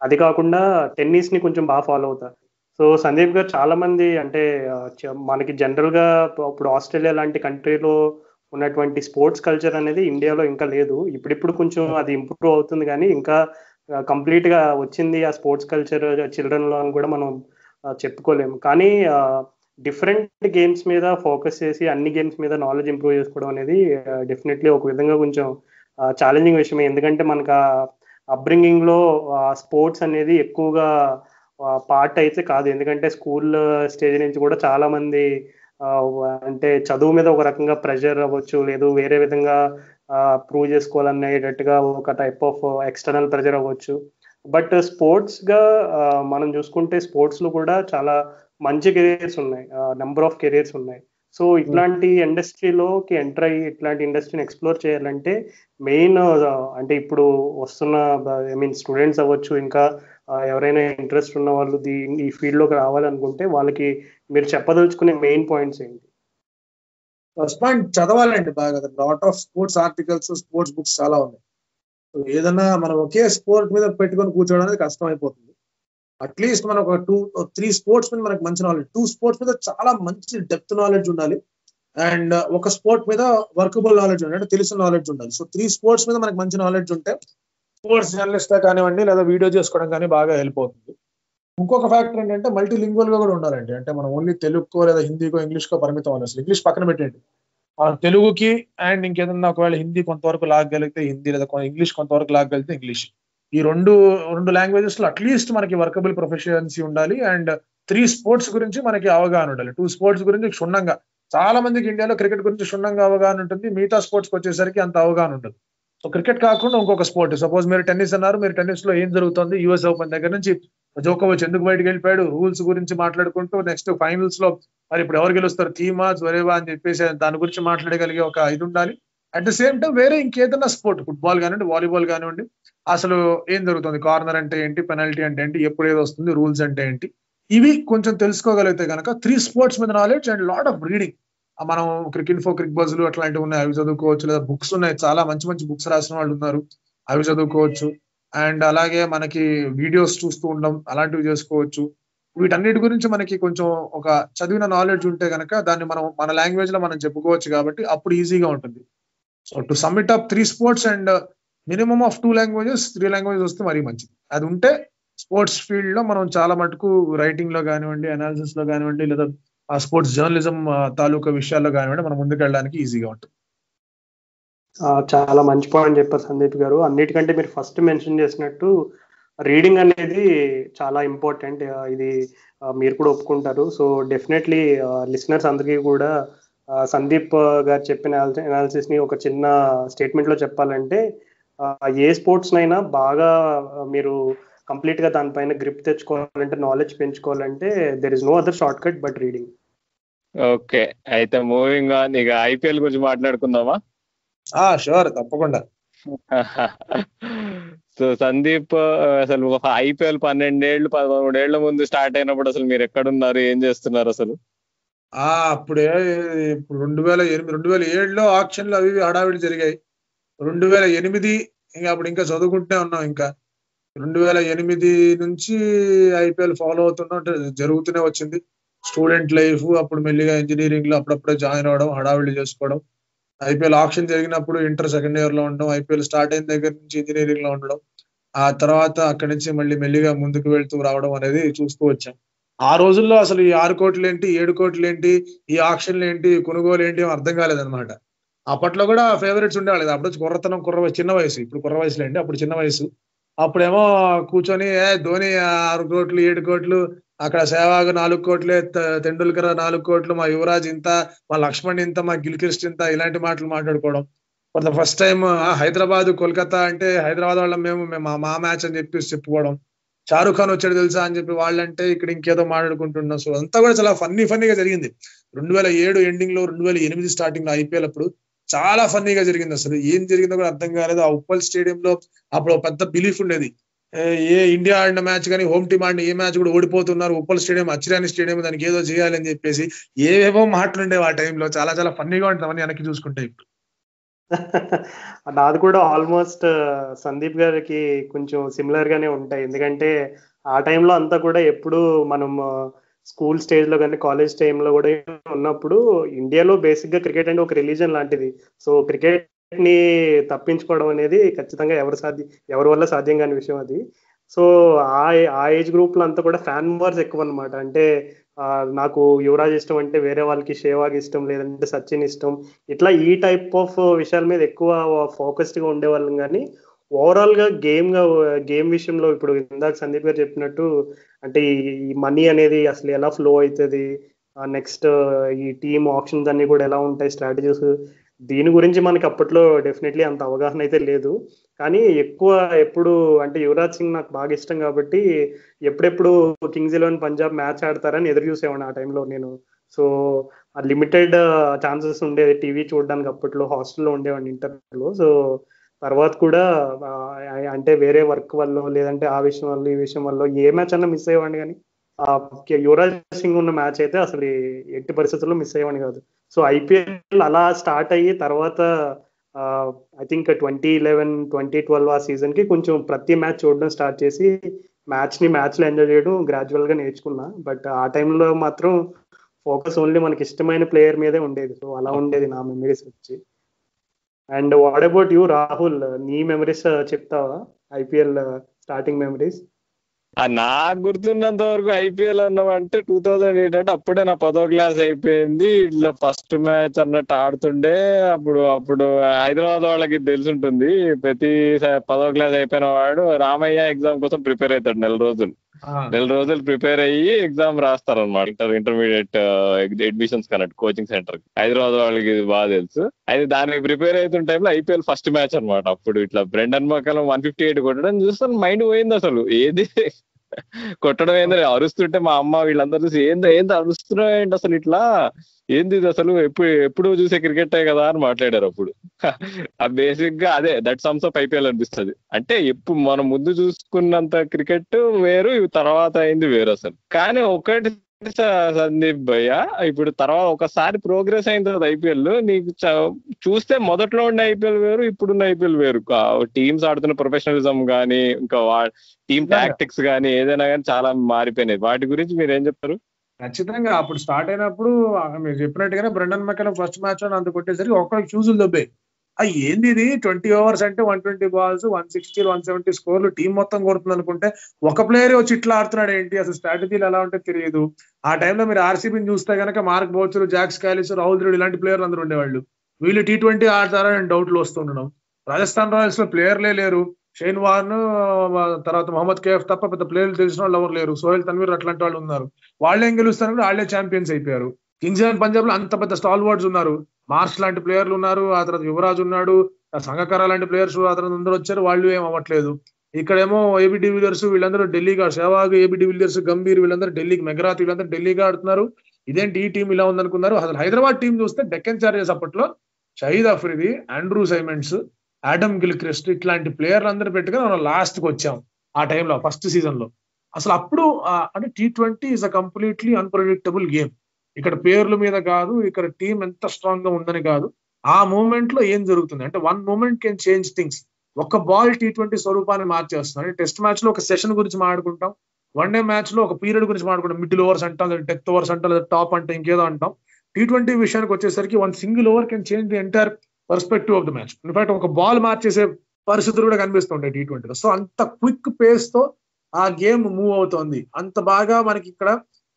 అది కాకుండా టెన్నిస్ ని కొంచెం బాగా ఫాలో అవుతా. సో సందీప్ గారు చాలా మంది అంటే మనకి జనరల్ గా ఇప్పుడు ఆస్ట్రేలియా లాంటి కంట్రీలో ఉన్నటువంటి స్పోర్ట్స్ కల్చర్ అనేది ఇండియాలో ఇంకా లేదు. ఇప్పుడిప్పుడు కొంచెం అది ఇంప్రూవ్ అవుతుంది కానీ ఇంకా కంప్లీట్ గా వచ్చింది ఆ స్పోర్ట్స్ కల్చర్ చిల్డ్రన్ లో అని కూడా మనం చెప్పుకోలేము. కానీ డిఫరెంట్ గేమ్స్ మీద ఫోకస్ చేసి అన్ని గేమ్స్ మీద నాలెడ్జ్ ఇంప్రూవ్ చేసుకోవడం అనేది డెఫినెట్లీ ఒక విధంగా కొంచెం ఛాలెంజింగ్ విషయమే. ఎందుకంటే మనకు అప్బ్రింగింగ్ లో స్పోర్ట్స్ అనేది ఎక్కువగా పార్ట్ అయితే కాదు. ఎందుకంటే స్కూల్ స్టేజ్ నుంచి కూడా చాలా మంది అంటే చదువు మీద ఒక రకంగా ప్రెషర్ అవ్వచ్చు, లేదు వేరే విధంగా ప్రూవ్ చేసుకోవాలనేటట్టుగా ఒక టైప్ ఆఫ్ ఎక్స్టర్నల్ ప్రెషర్ అవ్వచ్చు. బట్ స్పోర్ట్స్ గా మనం చూసుకుంటే స్పోర్ట్స్ లో కూడా చాలా మంచి కెరీర్స్ ఉన్నాయి, నెంబర్ ఆఫ్ కెరీర్స్ ఉన్నాయి. సో ఇట్లాంటి ఇండస్ట్రీలోకి ఎంటర్ అయ్యి ఇట్లాంటి ఇండస్ట్రీని ఎక్స్ప్లోర్ చేయాలంటే మెయిన్ అంటే ఇప్పుడు వస్తున్న ఐ మీన్ స్టూడెంట్స్ అవ్వచ్చు, ఇంకా ఎవరైనా ఇంట్రెస్ట్ ఉన్న వాళ్ళు ఈ ఫీల్డ్ లోకి రావాలనుకుంటే వాళ్ళకి మీరు చెప్పదలుచుకునే మెయిన్ పాయింట్స్ ఏంటి? ఫస్ట్ పాయింట్ చదవాలండి బాగా. Lot of sports articles, sports books చాలా ఉన్నాయి. ఏదన్నా మనం ఒకే స్పోర్ట్ మీద పెట్టుకొని కూర్చోవడానికి కష్టం అయిపోతుంది. అట్లీస్ట్ మనం ఒక 2-3 స్పోర్ట్స్ మీద మనకు మంచి నాలెడ్జ్, 2 స్పోర్ట్స్ మీద చాలా మంచి డెప్త్ నాలెడ్జ్ ఉండాలి, అండ్ ఒక స్పోర్ట్ మీద వర్కబుల్ నాలెడ్జ్ ఉండాలి, అంటే తెలిసిన నాలెడ్జ్ ఉండాలి. సో 3 స్పోర్ట్స్ మీద మనకు మంచి నాలెడ్జ్ ఉంటే స్పోర్ట్స్ జర్నలిస్ట్ కానివ్వండి లేదా వీడియో చేసుకోవడం కానీ బాగా హెల్ప్ అవుతుంది. ఇంకొక ఫ్యాక్టర్ ఏంటంటే మల్టీ లింగ్వల్ గా కూడా ఉండాలండి. అంటే మనం ఓన్లీ తెలుగుకో లేదా హిందీకో ఇంగ్లీష్కో పరిమితం అవ్వాలి. అసలు ఇంగ్లీష్ పక్కన పెట్టండి, తెలుగుకి అండ్ ఇంకేదన్నా ఒకవేళ హిందీ కొంతవరకు లాగగలిగితే హిందీ, లేదా ఇంగ్లీష్ కొంతవరకు లాగగలిగితే ఇంగ్లీష్. ఈ రెండు లాంగ్వేజెస్ లో అట్లీస్ట్ మనకి వర్కబుల్ ప్రొఫెషియన్సీ ఉండాలి, అండ్ 3 స్పోర్ట్స్ గురించి మనకి అవగాహన ఉండాలి. 2 స్పోర్ట్స్ గురించి క్షుణ్ణంగా, చాలా మందికి ఇండియాలో క్రికెట్ గురించి క్షుణ్ణంగా అవగాహన ఉంటుంది, మిగతా స్పోర్ట్స్ వచ్చేసరికి అంత అవగాహన ఉంటుంది. సో క్రికెట్ కాకుండా ఇంకొక స్పోర్ట్, సపోజ్ మీరు టెన్నిస్ అన్నారు, మీరు టెన్నిస్ లో ఏం జరుగుతుంది, యూఎస్ ఓపెన్ దగ్గర నుంచి జోకోవిచ్ ఎందుకు బయటకు వెళ్ళిపోయాడు, రూల్స్ గురించి మాట్లాడుకుంటూ నెక్స్ట్ ఫైనల్స్ లో మరి ఇప్పుడు ఎవరు గెలుస్తారు, థీమా జ్వరేవా అని చెప్పేసి దాని గురించి మాట్లాడగలిగే ఒక ఇది ఉండాలి. అట్ ద సేమ్ టైం వేరే ఇంకేదన్నా స్పోర్ట్, ఫుట్బాల్ కానివ్వండి, వాలీబాల్ కానివ్వండి, అసలు ఏం జరుగుతుంది, కార్నర్ అంటే ఏంటి, పెనాల్టీ అంటే ఏంటి, ఎప్పుడు ఏది వస్తుంది, రూల్స్ అంటే ఏంటి, ఇవి కొంచెం తెలుసుకోగలిగితే కనుక 3 స్పోర్ట్స్ మీద knowledge and lot of reading. మనం క్రికెట్ బజ్లు అట్లాంటివి ఉన్నాయి, అవి చదువుకోవచ్చు, లేదా బుక్స్ ఉన్నాయి, చాలా మంచి మంచి బుక్స్ రాసిన వాళ్ళు ఉన్నారు, అవి చదువుకోవచ్చు. అండ్ అలాగే మనకి వీడియోస్ చూస్తూ ఉండడం, అలాంటివి చేసుకోవచ్చు. వీటన్నిటి గురించి మనకి కొంచెం ఒక చదివిన నాలెడ్జ్ ఉంటే కనుక దాన్ని మనం మన లాంగ్వేజ్ లో మనం చెప్పుకోవచ్చు కాబట్టి అప్పుడు ఈజీగా ఉంటుంది. So to summit up 3 sports and minimum of 2 languages, 3 languages వస్తే మరీ మంచిది. అది ఉంటే స్పోర్ట్స్ ఫీల్డ్ లో మనం చాలా మటుకు రైటింగ్ లో కానివ్వండి, అనాలిసిస్ లో కానివ్వండి, లేదా ఆ స్పోర్ట్స్ జర్నలిజం తాలూకా విషయాల్లో కానివ్వండి మనం ముందుకు వెళ్ళడానికి ఈజీగా ఉంటుంది. చాలా మంచి పాయింట్ చెప్పారు సందీప్ గారు. అన్నిటికంటే మీరు ఫస్ట్ మెన్షన్ చేసినట్టు రీడింగ్ అనేది చాలా ఇంపార్టెంట్, ఇది మీరు కూడా ఒప్పుకుంటారు. సో డెఫినెట్లీ లిసనర్స్ అందరికీ కూడా సందీప్ గారు చెప్పిన అనాలిసిస్ ని ఒక చిన్న స్టేట్మెంట్ లో చెప్పాలంటే ఏ స్పోర్ట్స్ నైనా బాగా మీరు కంప్లీట్ గా దానిపైన గ్రిప్ తెచ్చుకోవాలంటే, నాలెడ్జ్ పెంచుకోవాలంటే there is no other shortcut but reading. Okay, అయితే మూవింగ్ ఆన్, ఇక ఐపీఎల్ గురించి మాట్లాడుకుందామా? షూర్, తప్పకుండా. సో సందీప్, అసలు ఐపీఎల్ 12 ఏళ్ళు 13 ఏళ్ల ముందు స్టార్ట్ అయినప్పుడు అసలు మీరు ఎక్కడున్నారు, ఏం చేస్తున్నారు అసలు? అప్పుడే ఇప్పుడు 2007లో ఆక్షన్లు అవి హడావిడి జరిగాయి. 2008 ఇంకా చదువుకుంటూనే ఉన్నాం. ఇంకా 2008 నుంచి ఐపీఎల్ ఫాలో అవుతున్నాం, జరుగుతూనే వచ్చింది. స్టూడెంట్ లైఫ్, అప్పుడు మెల్లిగా ఇంజనీరింగ్ లో అప్పుడప్పుడే జాయిన్ అవడం, హడావిడి చేసుకోవడం. ఐపీఎల్ ఆప్షన్ జరిగినప్పుడు ఇంటర్ సెకండ్ ఇయర్ లో ఉండడం, ఐపీఎల్ స్టార్ట్ అయిన దగ్గర నుంచి ఇంజనీరింగ్ లో ఉండడం, ఆ తర్వాత అక్కడి నుంచి మళ్ళీ మెల్లిగా ముందుకు వెళ్తూ రావడం అనేది చూస్తూ వచ్చాం. ఆ రోజుల్లో అసలు ఈ 6 కోట్లు ఏంటి, 7 కోట్లు ఏంటి, ఈ ఆక్షన్లు ఏంటి, కొనుగోలు ఏంటి అర్థం కాలేదన్నమాట. అప్పట్లో కూడా ఫేవరెట్స్ ఉండేవాళ్ళు. అప్పుడు కుర్రతనం, చిన్న వయసు. ఇప్పుడు కుర్ర వయసులో అండి, అప్పుడు చిన్న వయసు. అప్పుడేమో కూర్చొని ధోని 6 కోట్లు 7 కోట్లు, అక్కడ సెహ్వాగ్ 4 కోట్లే, తెండూల్కర్ 4 కోట్లు, మా యువరాజ్ ఇంత, మా లక్ష్మణ్ ఇంత, మా గిల్క్రిస్ట్ ఇంత, ఇలాంటి మాటలు మాట్లాడుకోవడం. For the first time Hyderabad Kolkata అంటే హైదరాబాద్ వాళ్ళం మేము మా మ్యాచ్ అని చెప్పి చెప్పుకోవడం. షారూఖ్ ఖాన్ వచ్చాడు తెలుసా అని చెప్పి వాళ్ళంటే ఇక్కడ ఇంకేదో మాట్లాడుకుంటున్నాం. సో అంతా కూడా చాలా ఫన్నీగా జరిగింది. 2007 ఎండింగ్ లో, 2008 స్టార్టింగ్ లో ఐపీఎల్ అప్పుడు చాలా ఫన్నీగా జరిగింది. అసలు ఏం జరిగిందో కూడా అర్థం కాలేదు. ఆ ఉప్పల్ స్టేడియంలో అప్పుడు పెద్ద బిలీఫ్ ఉండేది, ఏ ఇండియా ఆడిన మ్యాచ్ కానీ, హోమ్ టీమ్ ఆడిన ఏ మ్యాచ్ కూడా ఓడిపోతున్నారు, ఉప్పల్ స్టేడియం అచ్చిరాని స్టేడియం, దానికి ఏదో చేయాలి అని చెప్పేసి ఏవేవో మాటలుండేవి ఆ టైంలో. చాలా చాలా ఫన్నీగా ఉంటుంది వెనక్కి చూసుకుంటే ఇప్పుడు. నాది కూడా ఆల్మోస్ట్ సందీప్ గారికి కొంచెం సిమిలర్ గానే ఉంటాయి. ఎందుకంటే ఆ టైంలో అంతా కూడా ఎప్పుడు మనం స్కూల్ స్టేజ్ లో కానీ, కాలేజ్ టైంలో కూడా ఉన్నప్పుడు ఇండియాలో బేసిక్ గా క్రికెట్ అంటే ఒక రిలీజన్ లాంటిది. సో క్రికెట్ ని తప్పించుకోవడం అనేది ఖచ్చితంగా ఎవరి వల్ల సాధ్యం కాని విషయం అది. సో ఆ ఏజ్ గ్రూప్ లో అంతా కూడా ఫ్యాన్ వార్స్ ఎక్కువ అనమాట. అంటే నాకు యువరాజ్ ఇష్టం అంటే వేరే వాళ్ళకి షేవాగ్ ఇష్టం, లేదంటే సచిన్ ఇష్టం, ఇట్లా ఈ టైప్ ఆఫ్ విషయాల మీద ఎక్కువ ఫోకస్డ్ గా ఉండేవాళ్ళం. కానీ ఓవరాల్ గా గేమ్ విషయంలో ఇప్పుడు ఇందాక సందీప్ గారు చెప్పినట్టు, అంటే ఈ మనీ అనేది అసలు ఎలా ఫ్లో అవుతుంది, నెక్స్ట్ ఈ టీమ్ ఆప్షన్స్ అన్ని కూడా ఎలా ఉంటాయి, స్ట్రాటజీస్, దీని గురించి మనకి అప్పట్లో డెఫినెట్లీ అంత అవగాహన అయితే లేదు. కానీ ఎప్పుడు అంటే యువరాజ్ సింగ్ నాకు బాగా ఇష్టం కాబట్టి ఎప్పుడెప్పుడు కింగ్స్ 11 పంజాబ్ మ్యాచ్ ఆడతారని ఎదురు చూసేవాడిని ఆ టైంలో నేను. సో ఆ లిమిటెడ్ ఛాన్సెస్ ఉండేది టీవీ చూడడానికి. అప్పట్లో హాస్టల్లో ఉండేవాడిని ఇంటర్లో. సో తర్వాత కూడా అంటే వేరే వర్క్ వల్ల, లేదంటే ఆ విషయం వల్ల ఈ విషయం వల్ల ఏ మ్యాచ్ అన్నా మిస్ అయ్యేవాడిని. కానీ యువరాజ్ సింగ్ ఉన్న మ్యాచ్ అయితే అసలు ఎట్టి పరిస్థితుల్లో మిస్ అయ్యేవాడిని కాదు. సో ఐపీఎల్ అలా స్టార్ట్ అయ్యి తర్వాత ఐ థింక్ 2011 2012 ఆ సీజన్ కి కొంచెం ప్రతి మ్యాచ్ చూడడం స్టార్ట్ చేసి మ్యాచ్ లో ఎంజాయ్ చేయడం గ్రాడ్యువల్ గా నేర్చుకున్నా. బట్ ఆ టైంలో మాత్రం ఫోకస్ ఓన్లీ మనకి ఇష్టమైన ప్లేయర్ మీదే ఉండేది. సో అలా ఉండేది నా మెమరీస్ వచ్చి. And what about you Rahul, నీ మెమరీస్ చెప్తావా, ఐపీఎల్ స్టార్టింగ్ మెమరీస్? నాకు గుర్తున్నంత వరకు ఐపీఎల్ అన్నామంటే 2008 అంటే అప్పుడే నా 10వ క్లాస్ అయిపోయింది. ఇట్లా ఫస్ట్ మ్యాచ్ అన్నట్టు ఆడుతుండే. అప్పుడు హైదరాబాద్ వాళ్ళకి తెలుసుంటుంది, ప్రతి 10వ క్లాస్ అయిపోయిన వాడు రామయ్య ఎగ్జామ్ కోసం ప్రిపేర్ అవుతాడు. నెల రోజులు ప్రిపేర్ అయ్యి ఎగ్జామ్ రాస్తారు అనమాట. ఇంటర్మీడియట్ అడ్మిషన్స్ కన్నట్టు కోచింగ్ సెంటర్. హైదరాబాద్ వాళ్ళకి ఇది బాగా తెలుసు. అయితే దానికి ప్రిపేర్ అవుతున్న టైంలో ఐపీఎల్ ఫస్ట్ మ్యాచ్ అనమాట. అప్పుడు ఇట్లా బ్రెండన్ మక్కలం 158 కొట్టడం చూస్తాను, మైండ్ పోయింది అసలు. ఏది కొట్టడం ఏంది, అరుస్తుంటే మా అమ్మ వీళ్ళందరూ చూసి ఏంది అరుస్తున్నావు ఏంటి అసలు, ఇట్లా ఏంది ఇది అసలు, ఎప్పుడు చూసే క్రికెట్ కదా అని మాట్లాడారు. అప్పుడు బేసిక్ గా అదే దట్ సమ్స్ అప్ ఐపీఎల్ అనిపిస్తుంది. అంటే ఎప్పుడు మనం ముందు చూసుకున్నంత క్రికెట్ వేరు, తర్వాత అయింది వేరు అసలు. కానీ ఒకటి సందీప్ భయ్య, ఇప్పుడు తర్వాత ఒకసారి ప్రోగ్రెస్ అయిన తర్వాత ఐపీఎల్ నీకు చూస్తే మొదట్లో ఉండే ఐపీఎల్ వేరు, ఇప్పుడున్న ఐపీఎల్ వేరు. టీమ్స్ ఆడుతున్న ప్రొఫెషనలిజం గానీ, ఇంకా టీమ్ టాక్టిక్స్ గానీ, ఏదైనా కానీ చాలా మారిపోయినాయి. వాటి గురించి మీరు ఏం చెప్తారు? ఖచ్చితంగా అప్పుడు స్టార్ట్ అయినప్పుడు మీరు చెప్పినట్టుగానే బ్రెండన్ మెక్కలం ఫస్ట్ మ్యాచ్ లో అంత కొట్టేసరికి ఒక్కడికి ఫ్యూజులు దొబ్బాయి. ఏంది ఇది 20 ఓవర్స్ అంటే 120 బాల్స్, 160 170 స్కోర్లు, టీం మొత్తం కొడుతుంది అనుకుంటే ఒక ప్లేయర్ వచ్చి ఇట్లా ఆడుతున్నాడు ఏంటి, అసలు స్ట్రాటజీలు ఎలా ఉంటే తెలియదు. ఆ టైంలో మీరు ఆర్సీబీని చూస్తే కనుక Mark Boucher, Jacques Kallis, Rahul Dravid ఇలాంటి ప్లేయర్లు అందరూ ఉండేవాళ్ళు. వీళ్ళు T20 ఆడతారా అని డౌట్లు వస్తుండడం. రాజస్థాన్ రాయల్స్ లో ప్లేయర్లే లేరు. షేన్ వార్న్, తర్వాత మహమ్మద్ కేఫ్ తప్ప పెద్ద ప్లేయర్లు తెలిసిన వాళ్ళు ఎవరు లేరు. సోహెల్ తన్వీర్ అట్లాంటి వాళ్ళు ఉన్నారు. వాళ్ళేం గెలుస్తారు, వాళ్ళే ఛాంపియన్స్ అయిపోయారు. కింగ్స్ 11 పంజాబ్ లో అంత పెద్ద స్టాల్ వర్డ్స్ ఉన్నారు. మార్ష్ లాంటి ప్లేయర్లు ఉన్నారు, ఆ తర్వాత యువరాజ్ ఉన్నాడు, సంగకార లాంటి ప్లేయర్స్ ఆ తర్వాత అందరూ వచ్చారు. వాళ్ళు ఏం అవ్వట్లేదు. ఇక్కడేమో ఏబి డివిలియర్స్ వీళ్ళందరూ ఢిల్లీగా, సెహ్వాగ్, ఏబి డివిలియర్స్, గంభీర్ వీళ్ళందరూ ఢిల్లీకి, మెగ్రాత్ వీళ్ళందరూ ఢిల్లీగా ఆడుతున్నారు. ఇదేంటి ఈ టీం ఇలా ఉందనుకున్నారు. అసలు హైదరాబాద్ టీం చూస్తే డెక్కన్ చార్జర్స్ అప్పట్లో Shahid Afridi, Andrew Symonds, Adam Gilchrist ఇట్లాంటి ప్లేయర్లు అందరూ పెట్టుకుని మనం లాస్ట్ కి వచ్చాం ఆ టైంలో ఫస్ట్ సీజన్ లో. అసలు అప్పుడు అంటే T20 is a completely unpredictable game. ఇక్కడ పేర్ల మీద కాదు, ఇక్కడ టీం ఎంత స్ట్రాంగ్ గా ఉందని కాదు, ఆ మూమెంట్ లో ఏం జరుగుతుంది అంటే one moment can change things. ఒక బాల్ T20 స్వరూపాన్ని మార్చేస్తుంది. టెస్ట్ మ్యాచ్ లో ఒక సెషన్ గురించి మాట్లాడుకుంటాం, వన్ డే మ్యాచ్ లో ఒక పీరియడ్ గురించి మాట్లాడుకుంటాం, మిడిల్ ఓవర్స్ అంటాం, డెత్ ఓవర్స్ అంటాం, లేదా టాప్ అంటే ఇంకేదో అంటాం. T20 విషయానికి వచ్చేసరికి one single over can change the entire perspective of the match. In fact ఒక బాల్ మార్చేసే పరిస్థితులు కూడా కనిపిస్తుంటాయి T20లో. సో అంత క్విక్ పేస్ తో ఆ గేమ్ మూవ్ అవుతోంది, అంత బాగా మనకి ఇక్కడ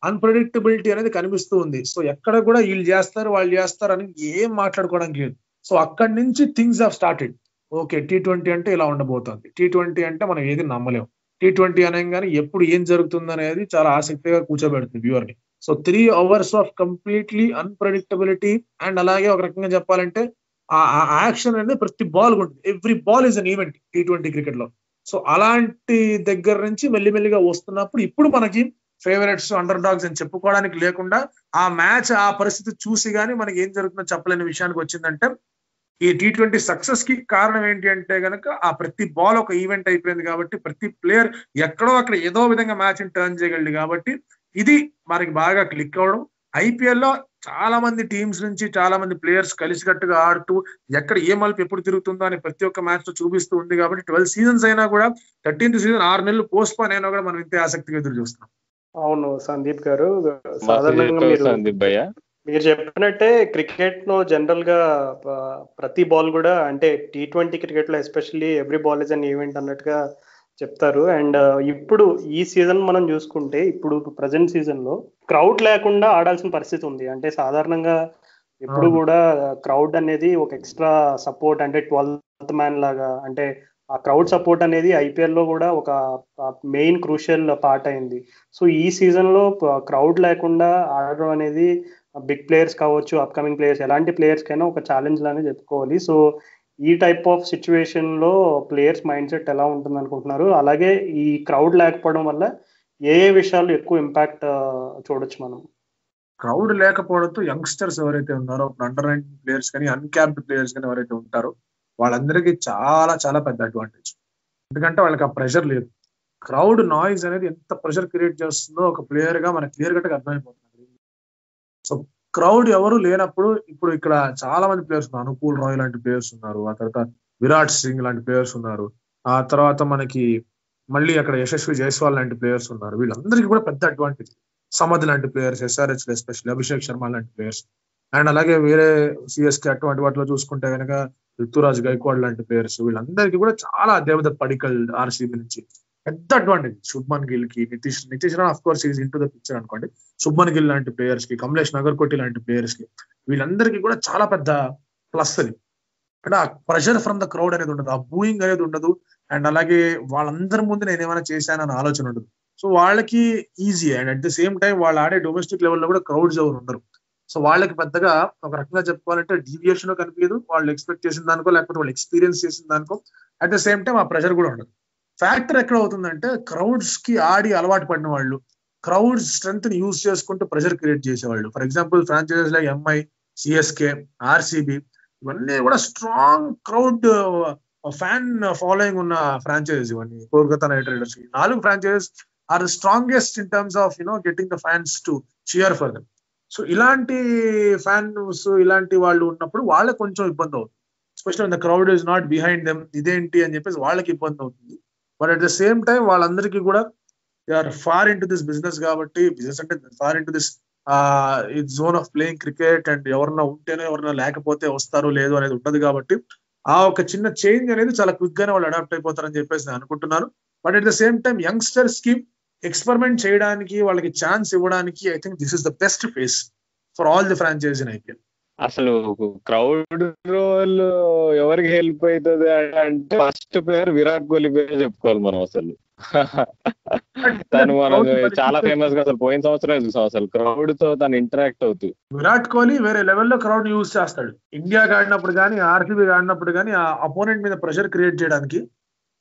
అన్ప్రెడిక్టబిలిటీ అనేది కనిపిస్తూ ఉంది. సో ఎక్కడ కూడా వీళ్ళు చేస్తారు వాళ్ళు చేస్తారు అని ఏం మాట్లాడుకోవడానికి లేదు. సో అక్కడి నుంచి things have started. Okay, T20 అంటే ఇలా ఉండబోతోంది, T20 అంటే మనం ఏది నమ్మలేం, T20 అనగానే ఎప్పుడు ఏం జరుగుతుంది అనేది చాలా ఆసక్తిగా కూర్చోబెడుతుంది వ్యూవర్ ని. So 3 hours of completely unpredictability and అలాగే ఒక రకంగా చెప్పాలంటే ఆ యాక్షన్ అనేది ప్రతి బాల్ ఉంటుంది. Every ball is an event T20 cricket లో. సో అలాంటి దగ్గర నుంచి మెల్లిమెల్లిగా వస్తున్నప్పుడు ఇప్పుడు మనకి ఫేవరెట్స్ అండర్ డాగ్స్ అని చెప్పుకోవడానికి లేకుండా ఆ మ్యాచ్ ఆ పరిస్థితి చూసి గానీ మనకి ఏం జరుగుతుందో చెప్పలేని విషయానికి వచ్చిందంటే ఈ T20 సక్సెస్ కి కారణం ఏంటి అంటే గనక ఆ ప్రతి బాల్ ఒక ఈవెంట్ అయిపోయింది కాబట్టి, ప్రతి ప్లేయర్ ఎక్కడో అక్కడ ఏదో విధంగా మ్యాచ్ ని టర్న్ చేయగలడు కాబట్టి ఇది మనకి బాగా క్లిక్ అవడం. ఐపీఎల్ లో చాలా మంది టీమ్స్ నుంచి చాలా మంది ప్లేయర్స్ కలిసికట్టుగా ఆడుతూ ఎక్కడ ఏ మలుపు ఎప్పుడు తిరుగుతుందో అని ప్రతి ఒక్క మ్యాచ్ లో చూపిస్తూ ఉంది కాబట్టి 12 seasons అయినా కూడా 13th season 6 నెలలు పోస్ట్ పోన్ అయినా కూడా మనం ఇంతే ఆసక్తిగా ఎదురు చూస్తున్నాం. అవును సందీప్ గారు, సాధారణంగా సందీప్ భయ్య మీరు చెప్పినట్టే క్రికెట్ లో జనరల్ గా ప్రతి బాల్ కూడా అంటే T20 క్రికెట్ లో especially every ball is an event అన్నట్టుగా చెప్తారు. అండ్ ఇప్పుడు ఈ సీజన్ మనం చూసుకుంటే ఇప్పుడు ప్రజెంట్ సీజన్ లో క్రౌడ్ లేకుండా ఆడాల్సిన పరిస్థితి ఉంది. అంటే సాధారణంగా ఎప్పుడు కూడా క్రౌడ్ అనేది ఒక ఎక్స్ట్రా సపోర్ట్, అంటే 12th మ్యాన్ లాగా, అంటే ఆ క్రౌడ్ సపోర్ట్ అనేది ఐపీఎల్ లో కూడా ఒక మెయిన్ క్రూషియల్ పార్ట్ అయింది. సో ఈ సీజన్ లో క్రౌడ్ లేకుండా ఆడడం అనేది బిగ్ ప్లేయర్స్ కావచ్చు, అప్కమింగ్ ప్లేయర్స్, ఎలాంటి ప్లేయర్స్ కైనా ఒక ఛాలెంజ్ లానే చెప్పుకోవాలి. సో ఈ టైప్ ఆఫ్ సిచ్యువేషన్ లో ప్లేయర్స్ మైండ్ సెట్ ఎలా ఉంటుంది అనుకుంటున్నారు? అలాగే ఈ క్రౌడ్ లేకపోవడం వల్ల ఏ ఏ విషయాలు ఎక్కువ ఇంపాక్ట్ చూడొచ్చు మనం? క్రౌడ్ లేకపోవడంతో యంగ్స్టర్స్ ఎవరైతే ఉన్నారో, అండర్ 19 ప్లేయర్స్ కానీ అన్క్యాప్డ్ ప్లేయర్స్ కానీ ఎవరైతే ఉంటారో వాళ్ళందరికీ చాలా చాలా పెద్ద అడ్వాంటేజ్. ఎందుకంటే వాళ్ళకి ఆ ప్రెషర్ లేదు. క్రౌడ్ నాయిస్ అనేది ఎంత ప్రెషర్ క్రియేట్ చేస్తుందో ఒక ప్లేయర్ గా మనకి క్లియర్ కట్ అర్థమైపోతుంది. సో క్రౌడ్ ఎవరు లేనప్పుడు ఇప్పుడు ఇక్కడ చాలా మంది ప్లేయర్స్ ఉన్నారు. అనుకూల్ రాయ్ లాంటి ప్లేయర్స్ ఉన్నారు, ఆ తర్వాత విరాట్ సింగ్ లాంటి ప్లేయర్స్ ఉన్నారు, ఆ తర్వాత మనకి మళ్ళీ అక్కడ యశస్వి జైస్వాల్ లాంటి ప్లేయర్స్ ఉన్నారు. వీళ్ళందరికీ కూడా పెద్ద అడ్వాంటేజ్. సమద్ లాంటి players, SRH especially Abhishek Sharma లాంటి ప్లేయర్స్, అండ్ అలాగే వేరే సిఎస్కే అటువంటి వాటిలో చూసుకుంటే కనుక ఋతురాజ్ గైక్వాడ్ లాంటి ప్లేయర్స్, వీళ్ళందరికీ కూడా చాలా దేవదత్ పడికల్ ఆర్సీబీ నుంచి పెద్ద అడ్వాంటేజ్. శుభ్మన్ గిల్ కి, Nitish Rana of course is in to the picture అనుకోండి. శుభ్మన్ గిల్ లాంటి ప్లేయర్స్ కి, కమలేష్ నగర్కోటి లాంటి ప్లేయర్స్ కి, వీళ్ళందరికీ కూడా చాలా పెద్ద ప్లస్ అది. అంటే ఆ ప్రెషర్ ఫ్రమ్ ద క్రౌడ్ అనేది ఉండదు, ఆ బూయింగ్ అనేది ఉండదు, అండ్ అలాగే వాళ్ళందరి ముందు నేను ఏమైనా చేశానన్న ఆలోచన ఉండదు. సో వాళ్ళకి easy. And at the same time వాళ్ళు ఆడే డొమెస్టిక్ లెవెల్లో కూడా క్రౌడ్స్ ఎవరు ఉండరు. సో వాళ్ళకి పెద్దగా ఒక రకంగా చెప్పుకోవాలంటే డీవియేషన్ కనిపించదు, వాళ్ళు ఎక్స్పెక్ట్ చేసిన దానికో లేకపోతే వాళ్ళు ఎక్స్పీరియన్స్ చేసిన దానికో. అట్ ద సేమ్ టైం ఆ ప్రెషర్ కూడా ఉండదు. ఫ్యాక్టర్ ఎక్కడ అవుతుందంటే క్రౌడ్స్ కి ఆడి అలవాటు పడిన వాళ్ళు, క్రౌడ్ స్ట్రెంత్ ని యూజ్ చేసుకుంటూ ప్రెషర్ క్రియేట్ చేసేవాళ్ళు. For example franchises like MI, CSK, RCB, ఇవన్నీ కూడా స్ట్రాంగ్ క్రౌడ్ ఫ్యాన్ ఫాలోయింగ్ ఉన్న ఫ్రాంచైజెస్ ఇవన్నీ. Kolkata Knight Riders 4 franchises are strongest in terms of getting the fans to cheer for them. So ఇలాంటి fans, ఇలాంటి వాళ్ళు ఉన్నప్పుడు వాళ్ళకి కొంచెం ఇబ్బంది అవుతుంది, especially the crowd is not behind them, ఇదేంటి అని చెప్పేసి వాళ్ళకి ఇబ్బంది అవుతుంది. But at the same time వాళ్ళందరికీ కూడా they are far into this business కాబట్టి, బిజినెస్ అంటే far into this zone of playing cricket, and ఎవరన్నా ఉంటేనే ఎవరన్నా లేకపోతే వస్తారు లేదు అనేది ఉండదు కాబట్టి ఆ ఒక చిన్న చేంజ్ అనేది చాలా క్విక్ గానే వాళ్ళు అడాప్ట్ అయిపోతారని చెప్పేసి నేను అనుకుంటున్నాను. But at the same time youngsters కి ఎక్స్పెరిమెంట్ చేయడానికి, వాళ్ళకి ఛాన్స్ ఇవ్వడానికి I think this is the best face for all the franchise in IPL. అసలు క్రౌడ్ రోల్ ఎవరికి హెల్ప్ అవుతుంది అంటే ఫస్ట్ ప్లేయర్ విరాట్ కోహ్లీ పేరు చెప్పుకోవాలి మనం. అసలు తను మనం చాలా ఫేమస్ గా అసలు పోయిన సంవత్సరం చూసాం అసలు క్రౌడ్ తో తను ఇంటరాక్ట్ అవుతూ. విరాట్ కోహ్లీ వేరే లెవెల్లో క్రౌడ్ యూజ్ చేస్తాడు. ఇండియాకి ఆడినప్పుడు కానీ, ఆర్సీబీ ఆడినప్పుడు కానీ ఆ అపోనెంట్ మీద ప్రెషర్ క్రియేట్ చేయడానికి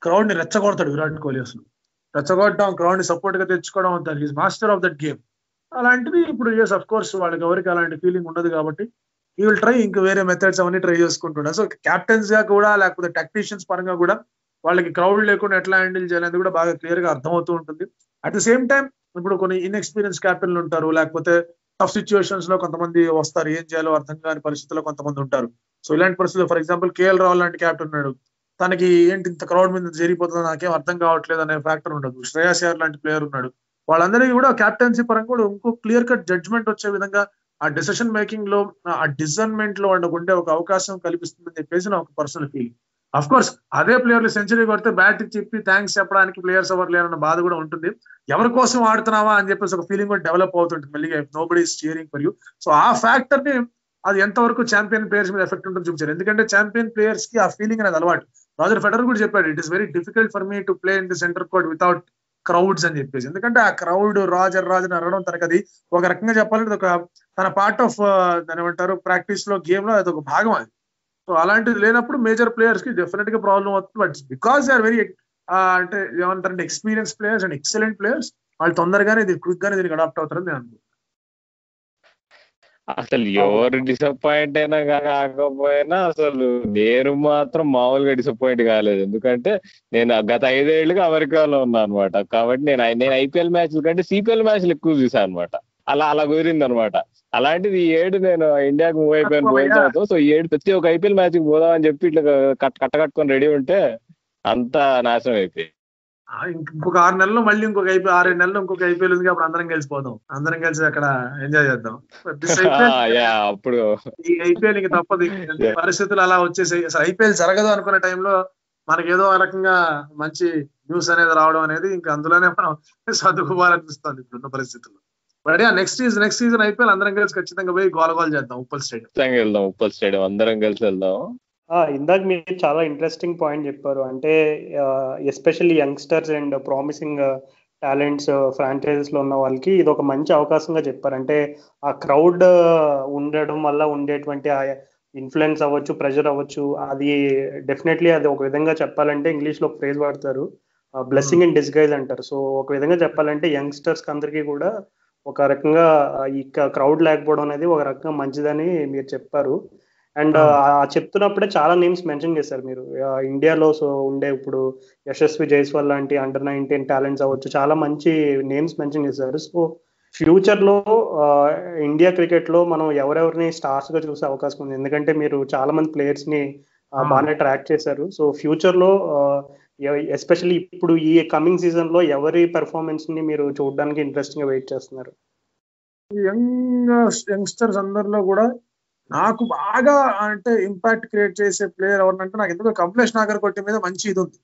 క్రౌడ్ ని రెచ్చగొడతాడు విరాట్ కోహ్లీ. అసలు రెచ్చగొట్టడం, క్రౌడ్ ని సపోర్ట్ గా తెచ్చుకోవడం అంటారు, is master of that game. అలాంటివి ఇప్పుడు అఫ్ కోర్స్ వాళ్ళకి ఎవరికి అలాంటి ఫీలింగ్ ఉండదు కాబట్టి ఈ విల్ ట్రై ఇంకా వేరే మెథడ్స్ అవన్నీ ట్రై చేసుకుంటున్నాడు. సో క్యాప్టెన్స్ గా కూడా లేకపోతే టెక్నీషియన్స్ పరంగా కూడా వాళ్ళకి క్రౌడ్ లేకుండా ఎట్లా హ్యాండిల్ చేయాలనేది కూడా బాగా క్లియర్ గా అర్థమవుతూ ఉంటుంది. అట్ ద సేమ్ టైం ఇప్పుడు కొన్ని ఇన్ఎక్స్పీరియన్స్ క్యాప్టెన్లు ఉంటారు, లేకపోతే టఫ్ సిచ్యువేషన్స్ లో కొంతమంది వస్తారు, ఏం చేయాలో అర్థం కాని పరిస్థితుల్లో కొంతమంది ఉంటారు. సో ఇలాంటి పరిస్థితుల్లో ఫర్ ఎగ్జాంపుల్ కేఎల్ రాహుల్ లాంటి క్యాప్టెన్ ఉన్నాడు, తనకి ఏంటి ఇంత క్రౌడ్ మీద జరిగిపోతుందో నాకేం అర్థం కావట్లేదు అనే ఫ్యాక్టర్ ఉండదు. శ్రేయాస్ అయ్యర్ లాంటి ప్లేయర్ ఉన్నాడు, వాళ్ళందరికీ కూడా క్యాప్టెన్సీ పరంగా కూడా ఇంకో క్లియర్ కట్ జడ్జ్మెంట్ వచ్చే విధంగా ఆ డెసిషన్ మేకింగ్ లో ఆ డిజైన్మెంట్ లో వాళ్ళకు ఉండే ఒక అవకాశం కల్పిస్తుందని చెప్పేసి నా ఒక పర్సనల్ ఫీలింగ్. అఫ్ కోర్స్ అదే ప్లేయర్లు సెంచరీ కొడితే బ్యాట్ చెప్పి థ్యాంక్స్ చెప్పడానికి ప్లేయర్స్ ఎవరు లేరన్న బాధ కూడా ఉంటుంది. ఎవరి కోసం ఆడుతున్నావా అని చెప్పేసి ఒక ఫీలింగ్ కూడా డెవలప్ అవుతుంటుంది మళ్ళీ, nobody is cheering for you. So ఆ ఫ్యాక్టర్ ని అది ఎంతవరకు ఛాంపియన్ ప్లేయర్స్ మీద ఎఫెక్ట్ ఉంటుంది చూపించారు. ఎందుకంటే ఛాంపియన్ ప్లేయర్స్ కి ఆ ఫీలింగ్ అనేది అలవాటు. రాజర్ ఫెడరర్ కూడా చెప్పాడు, it is very difficult for me to play in the centre court without crowds అని చెప్పేసి. ఎందుకంటే ఆ క్రౌడ్ రాజర్ అనడం తనకు అది ఒక రకంగా చెప్పాలంటే ఒక తన పార్ట్ ఆఫ్ దాని ఏమంటారు ప్రాక్టీస్ లో గేమ్ లో అది ఒక భాగం అది. సో అలాంటిది లేనప్పుడు మేజర్ ప్లేయర్స్ కి డెఫినెట్ గా ప్రాబ్లం అవుతుంది. But because they are very అంటే ఏమంటారంటే experience players and excellent players, వాళ్ళు తొందరగానే క్విక్ గానే దీనికి అడాప్ట్ అవుతారని నేను అనుకుంటున్నాను. అసలు ఎవరు డిసప్పాయింట్ అయినా కాకపోయినా అసలు నేను మాత్రం మామూలుగా డిసప్పాయింట్ కాలేదు. ఎందుకంటే నేను గత 5 ఏళ్ళుగా అమెరికాలో ఉన్నా అనమాట. కాబట్టి నేను ఐపీఎల్ మ్యాచ్ల కంటే సిపిఎల్ మ్యాచ్లు ఎక్కువ చూసాను అనమాట. అలా కుదిరింది అనమాట. అలాంటిది ఈ ఏడు నేను ఇండియాకి మూవ్ అయిపోయిన పోయిన తర్వాత, సో ఈ ఏడు ప్రతి ఒక్క ఐపీఎల్ మ్యాచ్ కి పోదాం అని చెప్పి ఇట్లా కట్టకట్టుకొని రెడీ ఉంటే అంతా నాశనం అయిపోయింది. ఇంకొక 6 నెలలు మళ్ళీ ఇంకొక 6-7 నెలలు ఇంకొక ఐపీఎల్ ఉంది, అప్పుడు అందరం కలిసిపోదాం, అందరం కలిసి అక్కడ ఎంజాయ్ చేద్దాం. అప్పుడు ఈ ఐపీఎల్ ఇంక తప్పదు, పరిస్థితులు అలా వచ్చేసాయి. అసలు ఐపీఎల్ జరగదు అనుకునే టైంలో మనకి ఏదో రకంగా మంచి న్యూస్ అనేది రావడం అనేది ఇంకా అందులోనే మనం సర్దుకోవాలనిపిస్తుంది ఇప్పుడున్న పరిస్థితుల్లో. బట్ నెక్స్ట్ సీజన్ ఐపీఎల్ అందరం కలిసి ఖచ్చితంగా పోయి గోల్ చేద్దాం ఉప్పల్ స్టేడియం అందరం కలిసి వెళ్దాం. ఇందాక మీరు చాలా ఇంట్రెస్టింగ్ పాయింట్ చెప్పారు. అంటే especially youngsters and promising talents franchises లో ఉన్న వాళ్ళకి ఇది ఒక మంచి అవకాశంగా చెప్పారు. అంటే ఆ క్రౌడ్ ఉండడం వల్ల ఉండేటువంటి ఆ ఇన్ఫ్లుయెన్స్ అవ్వచ్చు, ప్రెషర్ అవ్వచ్చు, అది డెఫినెట్లీ అది ఒక విధంగా చెప్పాలంటే ఇంగ్లీష్ లో ఫ్రేజ్ వాడతారు, బ్లెస్సింగ్ ఇన్ డిస్గైజ్ అంటారు. సో ఒక విధంగా చెప్పాలంటే యంగ్స్టర్స్ అందరికీ కూడా ఒక రకంగా ఈ క్రౌడ్ లేకపోవడం అనేది ఒక రకంగా మంచిదని మీరు చెప్పారు. అండ్ చెప్తున్నప్పుడే చాలా నేమ్స్ మెన్షన్ చేశారు మీరు. ఇండియాలో సో ఉండే ఇప్పుడు యశస్వి జైస్వాల్ లాంటి అండర్-19 టాలెంట్స్ అవ్వచ్చు, చాలా మంచి నేమ్స్ మెన్షన్ చేశారు. సో ఫ్యూచర్ లో ఇండియా క్రికెట్ లో మనం ఎవరెవరిని స్టార్స్ గా చూసే అవకాశం ఉంది? ఎందుకంటే మీరు చాలా మంది ప్లేయర్స్ ని బాగానే ట్రాక్ చేశారు. సో ఫ్యూచర్ లో ఎస్పెషల్లీ ఇప్పుడు ఈ కమింగ్ సీజన్ లో ఎవరి పెర్ఫార్మెన్స్ ని మీరు చూడడానికి ఇంట్రెస్టింగ్ గా వెయిట్ చేస్తున్నారు? యంగ్స్టర్స్ అందరిలో కూడా నాకు బాగా అంటే ఇంపాక్ట్ క్రియేట్ చేసే ప్లేయర్ ఎవరినంటే నాకు ఎందుకో కమలేష్ నాగర్కోటి మీద మంచి ఇది ఉంది.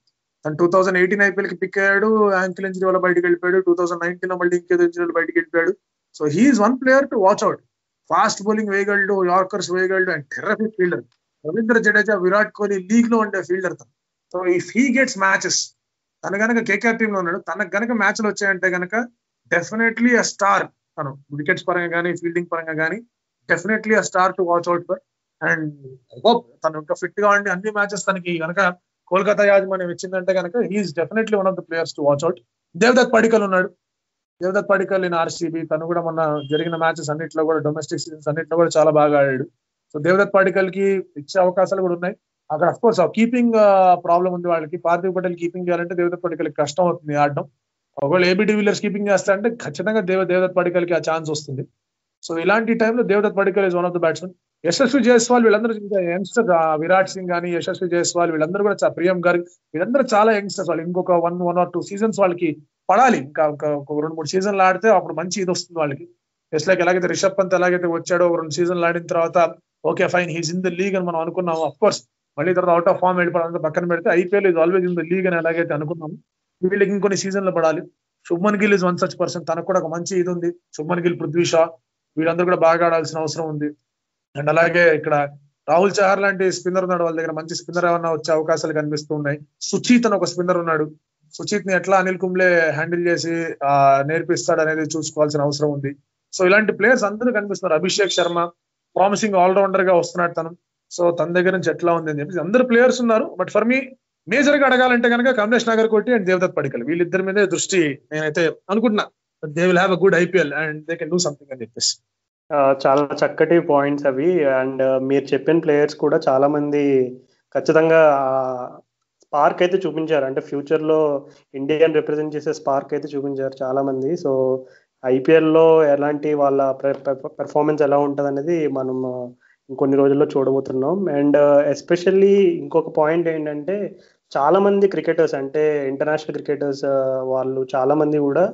తను 2018 ఐపీఎల్ కి పిక్ అయ్యాడు, యాంకిల్ ఇంజరీ వల్ల బయటకు వెళ్ళిపోయాడు. 2019 లో మళ్ళీ ఇంకేదో ఇంజరీ వల్ల బయటకు వెళ్ళిపోయాడు. So he's one player to watch out. Fast bowling వేయగలడు, యార్కర్స్ వేయగలడు and terrific fielder. Ravindra Jadeja, Virat Kohli league లో ఉండే ఫీల్డర్ తను. So if he gets matches, తన గనక కేకేఆర్ టీమ్ లో ఉన్నాడు, తనకు గనక మ్యాచ్లు వచ్చాయంటే గనక డెఫినెట్లీ అ స్టార్. తను వికెట్స్ పరంగా కానీ ఫీల్డింగ్ పరంగా కానీ definitely a star to watch out for. And hope తను ఇంకా ఫిట్ గా ఉండి అన్ని మ్యాచెస్ తనకి కనుక కోల్కతా యాజమాన్యం ఇచ్చిందంటే కనుక he is definitely one of the players to watch out. Devdutt Padikkal ఉన్నాడు, దేవదత్ పడికల్ ఇన్ ఆర్సీబీ. తను కూడా మొన్న జరిగిన మ్యాచెస్ అన్నింటిలో కూడా, డొమెస్టిక్ సీజన్స్ అన్నింటిలో కూడా చాలా బాగా ఆడాడు. సో దేవదత్ పడికల్ కి ఇచ్చే అవకాశాలు కూడా ఉన్నాయి. అక్కడ అఫ్ కోర్స్ కీపింగ్ ప్రాబ్లం ఉంది వాళ్ళకి. పార్థివ్ పటేల్ కీపింగ్ చేయాలంటే దేవదత్ పడికల్ కష్టం అవుతుంది ఆడడం. ఒకవేళ ఏబీ డివిలియర్స్ కీపింగ్ చేస్తారంటే ఖచ్చితంగా దేవదత్ పడికల్ కి ఆ ఛాన్స్ వస్తుంది. సో ఇలాంటి టైంలో Devdutt Padikkal is one of the batsmen. Yashasvi Jaiswal వీళ్ళందరూ యంగ్స్టర్, విరాట్ సింగ్ కానీ యశస్వి జైస్వాల్ వీళ్ళందరూ కూడా, ప్రియం గారు వీళ్ళందరూ చాలా యంగ్స్టర్స్. వాళ్ళు ఇంకొక 1 or 2 సీజన్స్ వాళ్ళకి పడాలి. ఇంకా 2-3 సీజన్లు ఆడితే అప్పుడు మంచి ఇది వస్తుంది వాళ్ళకి. జస్ట్ లైక్ ఎలాగైతే రిషబ్ పంత్ ఎలాగైతే వచ్చాడో 2 సీజన్లు ఆడిన తర్వాత okay fine he's in the league అని మనం అనుకున్నాము. అఫ్ కోర్స్ మళ్ళీ తర్వాత అవుట్ ఆఫ్ ఫామ్ వెళ్ళిపోవడం పక్కన పెడితే IPL is always in the league అని ఎలాగైతే అనుకున్నాము, వీళ్ళకి ఇంకొన్ని సీజన్లు పడాలి. Shubman Gill is one such person. తనకు కూడా ఒక మంచి ఇది ఉంది. శుభ్మన్ గిల్, పృథ్వీ షా వీళ్ళందరూ కూడా బాగా ఆడాల్సిన అవసరం ఉంది. అండ్ అలాగే ఇక్కడ రాహుల్ చహర్ లాంటి స్పిన్నర్ ఉన్నాడు, వాళ్ళ దగ్గర మంచి స్పిన్నర్ ఏమన్నా వచ్చే అవకాశాలు కనిపిస్తూ ఉన్నాయి. సుచీత్ అని ఒక స్పిన్నర్ ఉన్నాడు. సుచీత్ ని ఎట్లా అనిల్ కుంబ్లే హ్యాండిల్ చేసి నేర్పిస్తాడు అనేది చూసుకోవాల్సిన అవసరం ఉంది. సో ఇలాంటి ప్లేయర్స్ అందరూ కనిపిస్తున్నారు. అభిషేక్ శర్మ ప్రామిసింగ్ ఆల్రౌండర్ గా వస్తున్నాడు తను. సో తన దగ్గర నుంచి ఎట్లా ఉంది అని చెప్పి అందరు ప్లేయర్స్ ఉన్నారు. బట్ ఫర్ మీ మేజర్ గా అడగాలంటే కనుక కమలేష్ నాగర్కోటి అండ్ దేవదత్ పడికల్ వీళ్ళిద్దరి మీదే దృష్టి నేనైతే అనుకుంటున్నా. They will have a good IPL and they can do something అని చెప్పేసి. చాలా చక్కటి పాయింట్స్ అవి. అండ్ మీరు చెప్పిన ప్లేయర్స్ కూడా చాలా మంది ఖచ్చితంగా స్పార్క్ అయితే చూపించారు. అంటే ఫ్యూచర్లో ఇండియన్ రిప్రజెంట్ చేసే స్పార్క్ అయితే చూపించారు చాలా మంది. సో ఐపీఎల్లో ఎలాంటి వాళ్ళ పెర్ఫార్మెన్స్ ఎలా ఉంటుంది అనేది మనం ఇంకొన్ని రోజుల్లో చూడబోతున్నాం. అండ్ ఎస్పెషల్లీ ఇంకొక పాయింట్ ఏంటంటే చాలా మంది క్రికెటర్స్, అంటే ఇంటర్నేషనల్ క్రికెటర్స్, వాళ్ళు చాలా మంది కూడా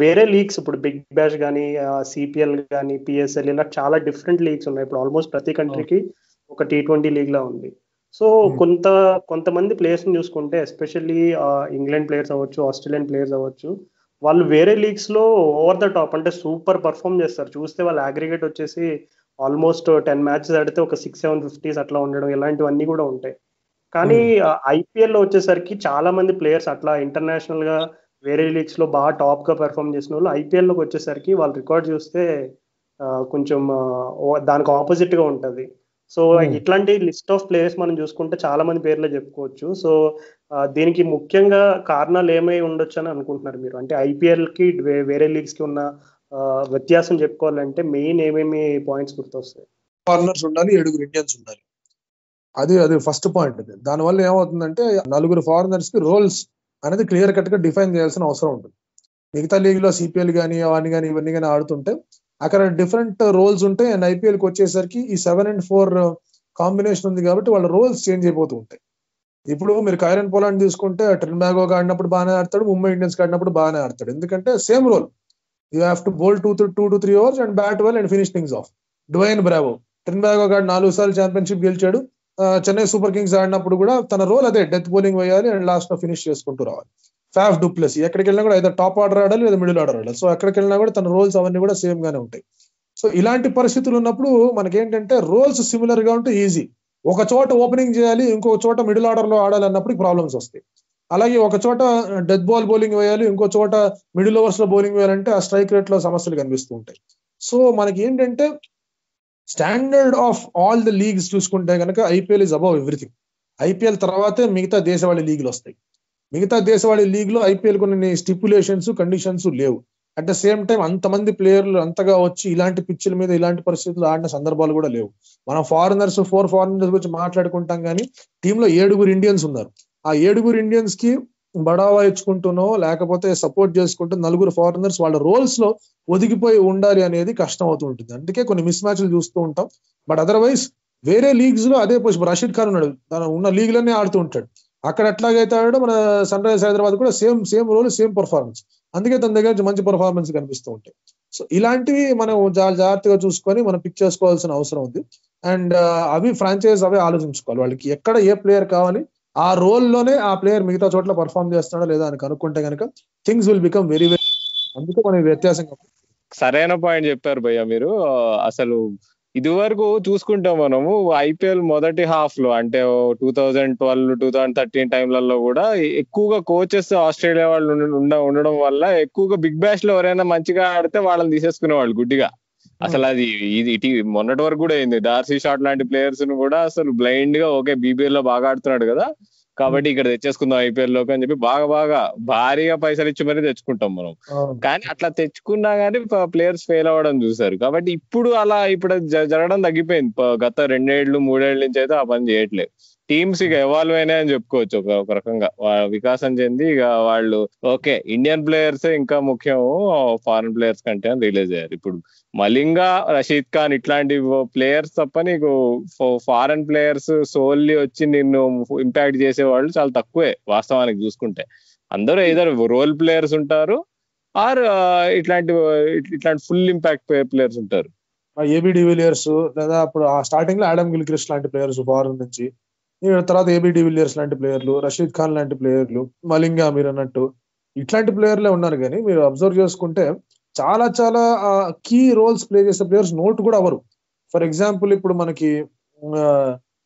వేరే లీగ్స్, ఇప్పుడు బిగ్ బ్యాష్ కానీ, సిపిఎల్ కానీ, పిఎస్ఎల్, ఇలా చాలా డిఫరెంట్ లీగ్స్ ఉన్నాయి. ఇప్పుడు ఆల్మోస్ట్ ప్రతి కంట్రీకి ఒక T20 లీగ్ లా ఉంది. సో కొంతమంది ప్లేయర్స్ని చూసుకుంటే, ఎస్పెషల్లీ ఇంగ్లాండ్ ప్లేయర్స్ అవ్వచ్చు, ఆస్ట్రేలియన్ ప్లేయర్స్ అవ్వచ్చు, వాళ్ళు వేరే లీగ్స్ లో ఓవర్ ద టాప్ అంటే సూపర్ పర్ఫామ్ చేస్తారు. చూస్తే వాళ్ళ అగ్రిగేట్ వచ్చేసి ఆల్మోస్ట్ 10 మ్యాచెస్ ఆడితే ఒక 6-7 50s అట్లా ఉండడం, ఇలాంటివన్నీ కూడా ఉంటాయి. కానీ ఐపీఎల్ లో వచ్చేసరికి చాలా మంది ప్లేయర్స్ అట్లా ఇంటర్నేషనల్ గా వేరే లీగ్స్ లో బాగా టాప్ గా పెర్ఫామ్ చేసిన వాళ్ళు ఐపీఎల్ లోకి వచ్చేసరికి వాళ్ళ రికార్డ్ చూస్తే కొంచెం దానికి ఆపోజిట్ గా ఉంటది. సో ఇట్లాంటి లిస్ట్ ఆఫ్ ప్లేయర్స్ మనం చూసుకుంటే చాలా మంది పేర్లు చెప్పుకోవచ్చు. సో దీనికి ముఖ్యంగా కారణాలు ఏమై ఉండొచ్చు అని అనుకుంటున్నారు మీరు? అంటే ఐపీఎల్ కి వేరే లీగ్స్ కి ఉన్న వ్యత్యాసం చెప్పుకోవాలంటే మెయిన్ ఏమేమి పాయింట్స్ గుర్తొస్తాయి? ఫారినర్స్ ఉండాలి, 7 ఇండియన్స్ ఉండాలి. అది ఫస్ట్ పాయింట్. దానివల్ల ఏమవుతుందంటే నలుగురు ఫారినర్స్ కి రోల్స్ అనేది క్లియర్ కట్ గా డిఫైన్ చేయాల్సిన అవసరం ఉంటుంది. మిగతా లీగ్ లో సిపిఎల్ కానీ అవన్నీ కానీ ఇవన్నీ కానీ ఆడుతుంటే అక్కడ డిఫరెంట్ రోల్స్ ఉంటాయి. అండ్ ఐపీఎల్ కి వచ్చేసరికి ఈ 7 and 4 కాంబినేషన్ ఉంది కాబట్టి వాళ్ళ రోల్స్ చేంజ్ అయిపోతూ ఉంటాయి. ఇప్పుడు మీరు కైరన్ పోలాండ్ తీసుకుంటే ట్రిన్బాగో ఆడినప్పుడు బాగానే ఆడతాడు, ముంబై ఇండియన్స్ ఆడినప్పుడు బాగానే ఆడతాడు. ఎందుకంటే same role, you have to bowl 2 to 3 overs and bat well and finish things off. Dwayne Bravo, Trinbago 4 సార్లు ఛాంపియన్షిప్ గెలిచాడు. చెన్నై సూపర్ కింగ్స్ ఆడినప్పుడు కూడా తన రోల్ అదే, డెత్ బౌలింగ్ వేయాలి అండ్ లాస్ట్ లో ఫినిష్ చేసుకుంటూ రావాలి. ఫాఫ్ డూప్లెసీ ఎక్కడికి వెళ్ళినా కూడా ఏదో టాప్ ఆర్డర్ ఆడాలి లేదా మిడిల్ ఆర్డర్ ఆడాలి. సో ఎక్కడికి వెళ్ళినా కూడా తన రోల్స్ అవన్నీ కూడా సేమ్ గానే ఉంటాయి. సో ఇలాంటి పరిస్థితులు ఉన్నప్పుడు మనకేంటంటే రోల్స్ సిమిలర్ గా ఉంటే ఈజీ. ఒక చోట ఓపెనింగ్ చేయాలి, ఇంకొక చోట మిడిల్ ఆర్డర్ లో ఆడాలి అన్నప్పుడు ప్రాబ్లమ్స్ వస్తాయి. అలాగే ఒక చోట డెత్ బాల్ బౌలింగ్ వేయాలి, ఇంకో చోట మిడిల్ ఓవర్స్ లో బౌలింగ్ వేయాలంటే ఆ స్ట్రైక్ రేట్ లో సమస్యలు కనిపిస్తూ ఉంటాయి. సో మనకి ఏంటంటే standard of all the leagues చూసుకుంటే కనుక IPL is above everything. IPL తర్వాతే మిగతా దేశవాళీ లీగ్లు వస్తాయి. మిగతా దేశవాళీ లీగ్ లో ఐపీఎల్ కొన్ని స్టిపులేషన్స్, కండిషన్స్ లేవు. అట్ ద సేమ్ టైం అంతమంది ప్లేయర్లు అంతగా వచ్చి ఇలాంటి పిచ్చుల మీద ఇలాంటి పరిస్థితులు ఆడిన సందర్భాలు కూడా లేవు. మనం 4 ఫారినర్స్ గురించి మాట్లాడుకుంటాం కానీ టీంలో 7 ఇండియన్స్ ఉన్నారు. ఆ 7 ఇండియన్స్ కి బడావా ఇచ్చుకుంటూనో లేకపోతే సపోర్ట్ చేసుకుంటూ 4 ఫారినర్స్ వాళ్ళ రోల్స్ లో ఒదిగిపోయి ఉండాలి అనేది కష్టం అవుతూ ఉంటుంది. అందుకే కొన్ని మిస్ మ్యాచ్లు చూస్తూ ఉంటాం. బట్ అదర్వైజ్ వేరే లీగ్స్ లో అదే పొజిషన్. రషీద్ ఖాన్ ఉన్నాడు, తన ఉన్న లీగ్లన్నీ ఆడుతూ ఉంటాడు. అక్కడ ఎట్లాగైతే ఆడాడో మన సన్ రైజర్స్ హైదరాబాద్ కూడా సేమ్ రోల్, సేమ్ పర్ఫార్మెన్స్. అందుకే తన దగ్గర మంచి పర్ఫార్మెన్స్ కనిపిస్తూ ఉంటాయి. సో ఇలాంటివి మనం చాలా జాగ్రత్తగా చూసుకొని మనం పిక్ చేసుకోవాల్సిన అవసరం ఉంది. అండ్ అవి ఫ్రాంచైజ్ అవే ఆలోచించుకోవాలి, వాళ్ళకి ఎక్కడ ఏ ప్లేయర్ కావాలి, ఆ రోల్ లోనే ఆ ప్లేయర్ మిగతా చోట్ల పర్ఫామ్ చేస్తాడా లేదా అని కనుక్కుంటే కనుక things will become very very. అందుకే మనం వ్యత్యాసం. సరైన పాయింట్ చెప్పారు భయ్య మీరు. అసలు ఇది వరకు చూసుకుంటాం మనము ఐపీఎల్ మొదటి హాఫ్ లో, అంటే 2012, 2013 టైంలలో కూడా ఎక్కువగా కోచెస్ ఆస్ట్రేలియా వాళ్ళు ఉండడం వల్ల ఎక్కువగా బిగ్ బ్యాష్ లో ఎవరైనా మంచిగా ఆడితే వాళ్ళని తీసేసుకునేవాళ్ళు గుడ్డిగా. అసలు అది ఇది మొన్నటి వరకు కూడా అయింది. డార్సీ షాట్ లాంటి ప్లేయర్స్ ను కూడా అసలు బ్లైండ్ గా ఓకే బీబీఎల్ లో బాగా ఆడుతున్నాడు కదా కాబట్టి ఇక్కడ తెచ్చేసుకుందాం ఐపీఎల్ లోకి అని చెప్పి బాగా భారీగా పైసలు ఇచ్చి మరీ తెచ్చుకుంటాం మనం. కానీ అట్లా తెచ్చుకున్నా గానీ ప్లేయర్స్ ఫెయిల్ అవ్వడం చూసారు. కాబట్టి ఇప్పుడు జరగడం తగ్గిపోయింది. గత 2 ఏళ్ళు 3 ఏళ్ళ నుంచి అయితే ఆ పని చేయట్లేదు. టీమ్స్ ఇక ఎవాల్వ్ అయినాయని చెప్పుకోవచ్చు ఒక రకంగా. వికాసం చెంది ఇక వాళ్ళు ఓకే ఇండియన్ ప్లేయర్స్ ఇంకా ముఖ్యం ఫారెన్ ప్లేయర్స్ కంటే అని రిలీజ్ అయ్యారు. ఇప్పుడు మలింగా, రషీద్ ఖాన్ ఇట్లాంటి ప్లేయర్స్ తప్ప నీకు ఫారెన్ ప్లేయర్స్ సోల్లీ వచ్చి నిన్ను ఇంపాక్ట్ చేసేవాళ్ళు చాలా తక్కువే వాస్తవానికి చూసుకుంటే. అందరూ ఏదర్ రోల్ ప్లేయర్స్ ఉంటారు ఆర్ ఇట్లాంటి ఫుల్ ఇంపాక్ట్ ప్లేయర్స్ ఉంటారు. ఏబీ డివిలియర్స్ లేదా అప్పుడు ఆ స్టార్టింగ్ లో ఆడమ్ గిల్క్రిస్ట్ లాంటి ప్లేయర్స్ ఫారెన్ నుంచి, తర్వాత ఏబీ డివిలియర్స్ లాంటి ప్లేయర్లు, రషీద్ ఖాన్ లాంటి ప్లేయర్లు, మలింగా మీరు అన్నట్టు ఇట్లాంటి ప్లేయర్లే ఉన్నారు. కానీ మీరు అబ్జర్వ్ చేసుకుంటే చాలా చాలా కీ రోల్స్ ప్లే చేసే ప్లేయర్స్ నోట్ కూడా అవ్వరు. ఫర్ ఎగ్జాంపుల్ ఇప్పుడు మనకి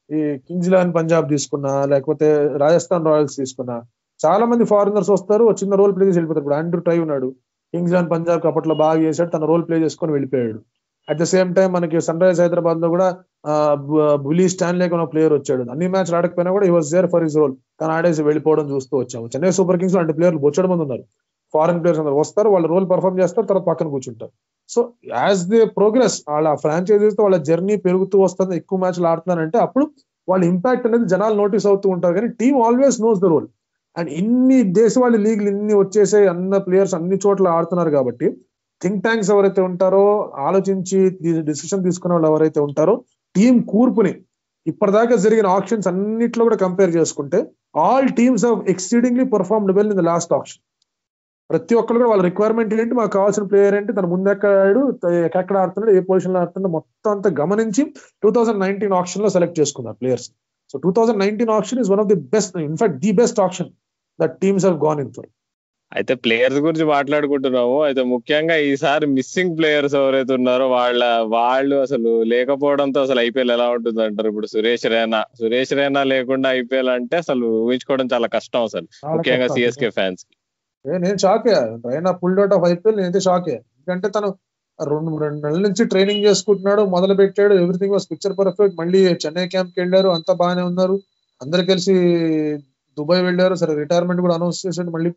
ఈ కింగ్స్ 11 పంజాబ్ తీసుకున్నా లేకపోతే రాజస్థాన్ రాయల్స్ తీసుకున్నా చాలా మంది ఫారినర్స్ వస్తారు, చిన్న రోల్ ప్లే చేసి వెళ్ళిపోతారు. ఇప్పుడు ఆండ్రూ టై ఉన్నాడు, కింగ్స్ 11 పంజాబ్ అప్పట్లో బాగా చేశాడు, తన రోల్ ప్లే చేసుకొని వెళ్ళిపోయాడు. అట్ ద సేమ్ టైం మనకి సన్ రైజర్స్ హైదరాబాద్ లో కూడా బులీ స్టాన్లే అనే ప్లేయర్ వచ్చాడు. అన్ని మ్యాచ్ ఆడకపోయినా కూడా he was there for his role, కానీ ఆడేసి వెళ్ళిపోవడం చూస్తూ వచ్చాము. చెన్నై సూపర్ కింగ్స్ లో అంటే ప్లేయర్లు బొచ్చడం మంది ఉన్నారు. ఫారెన్ ప్లేయర్స్ అందరూ వస్తారు, వాళ్ళు రోల్ పర్ఫామ్ చేస్తారు, తర్వాత పక్కన కూర్చుంటారు. సో యాజ్ దే ప్రోగ్రెస్ వాళ్ళ ఫ్రాంచైజీస్ తో వాళ్ళ జర్నీ పెరుగుతూ వస్తుంది, ఎక్కువ మ్యాచ్లు ఆడుతున్నారంటే అప్పుడు వాళ్ళ ఇంపాక్ట్ అనేది జనాలు నోటీస్ అవుతూ ఉంటారు. కానీ team always knows the role. And ఇన్ని దేశవాళీ లీగ్లు ఇన్ని వచ్చేసే అన్న ప్లేయర్స్ అన్ని చోట్ల ఆడుతున్నారు కాబట్టి థింక్ ట్యాంక్స్ ఎవరైతే ఉంటారో, ఆలోచించి డిసిషన్ తీసుకునే వాళ్ళు ఎవరైతే ఉంటారో, టీం కూర్పుని ఇప్పటిదాకా జరిగిన ఆప్షన్స్ అన్నిట్లో కూడా కంపేర్ చేసుకుంటే all teams have exceedingly performed well in the last option. ప్రతి ఒక్కరు కూడా వాళ్ళ రిక్వైర్మెంట్ ఏంటి, మాకు కావాల్సిన ప్లేయర్ ఏంటి, తన ముందు ఎక్కడ ఆడుతున్నాడు, ఏ పొజిషన్ లో ఆడుతున్నాడు మొత్తం అంతా గమనించి 2019 ఆప్షన్ లో సెలెక్ట్ చేసుకున్నారు players. So 2019 option is one of the best, in fact the best option that teams have gone in for. అయితే ప్లేయర్స్ గురించి మాట్లాడుకుంటున్నాము. అయితే ముఖ్యంగా ఈసారి మిస్సింగ్ ప్లేయర్స్ ఎవరైతే ఉన్నారో వాళ్ళు అసలు లేకపోవడంతో అసలు ఐపీఎల్ ఎలా ఉంటుంది అంటారు? ఇప్పుడు సురేష్ రైనా లేకుండా ఐపీఎల్ అంటే అసలు ఊహించుకోవడం చాలా కష్టం అసలు, ముఖ్యంగా సిఎస్కే ఫ్యాన్స్ కి. నేను షాక్ అయ్యా, Raina pulled out of IPL. నేనైతే షాక్ అయ్యా, ఎందుకంటే తను రెండు నెలల నుంచి ట్రైనింగ్ చేసుకుంటున్నాడు, మొదలు పెట్టాడు, ఎవ్రీథింగ్ వాస్ పిక్చర్ పర్ఫెక్ట్. మళ్ళీ చెన్నై క్యాంప్ కి వెళ్ళారు, అంతా బాగానే ఉన్నారు, అందరు కలిసి దుబాయ్ వెళ్ళారు. సరే రిటైర్మెంట్ కూడా అనౌన్స్ చేశాడు. మళ్ళీ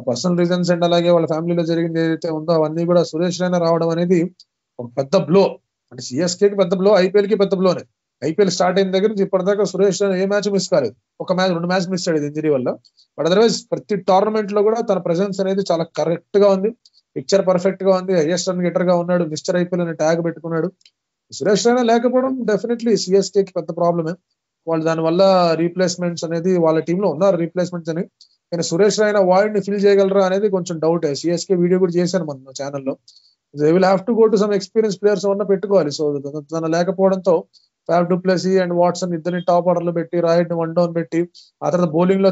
పర్సనల్ రీజన్స్ అండ్ అలాగే వాళ్ళ ఫ్యామిలీలో జరిగింది ఏదైతే ఉందో అవన్నీ కూడా సురేష్ రైనా రావడం అనేది ఒక పెద్ద బ్లో. అంటే సిఎస్కే కి పెద్ద బ్లో, ఐపీఎల్ కి పెద్ద బ్లోనే. ఐపీఎల్ స్టార్ట్ అయిన దగ్గర నుంచి ఇప్పటిదాకా సురేష్ రైనా ఏ మ్యాచ్ మిస్ కాలేదు, ఒక మ్యాచ్ 2 మ్యాచ్ మిస్ అయ్యేది ఇంజరీ వల్ల. బట్ అదర్వైజ్ ప్రతి టోర్నమెంట్ లో కూడా తన ప్రెసెన్స్ అనేది చాలా కరెక్ట్ గా ఉంది, పిక్చర్ పర్ఫెక్ట్ గా ఉంది, హైయెస్ట్ రన్ గెటర్ గా ఉన్నాడు, మిస్టర్ ఐపీఎల్ అనే ట్యాగ్ పెట్టుకున్నాడు. సురేష్ రైనా లేకపోవడం డెఫినెట్లీ సిఎస్కే కి పెద్ద ప్రాబ్లమే. వాళ్ళు దానివల్ల రీప్లేస్మెంట్స్ అనేది వాళ్ళ టీంలో ఉన్నారు రీప్లేస్మెంట్స్ అని, కానీ సురేష్ రైనా వాయిడ్ ని ఫిల్ చేయగలరా అనేది కొంచెం డౌట్. సిఎస్కే వీడియో కూడా చేశాను మన ఛానల్లో. They will have to go to some experience players ఏమన్నా పెట్టుకోవాలి. సో తన లేకపోవడంతో ఫ్యాఫ్ డు ప్లెసీ అండ్ వాట్సన్ ఇద్దరిని టాప్ ఆర్డర్ లో పెట్టి, రాయడ్ ని 1 డౌన్ పెట్టి, ఆ తర్వాత బౌలింగ్ లో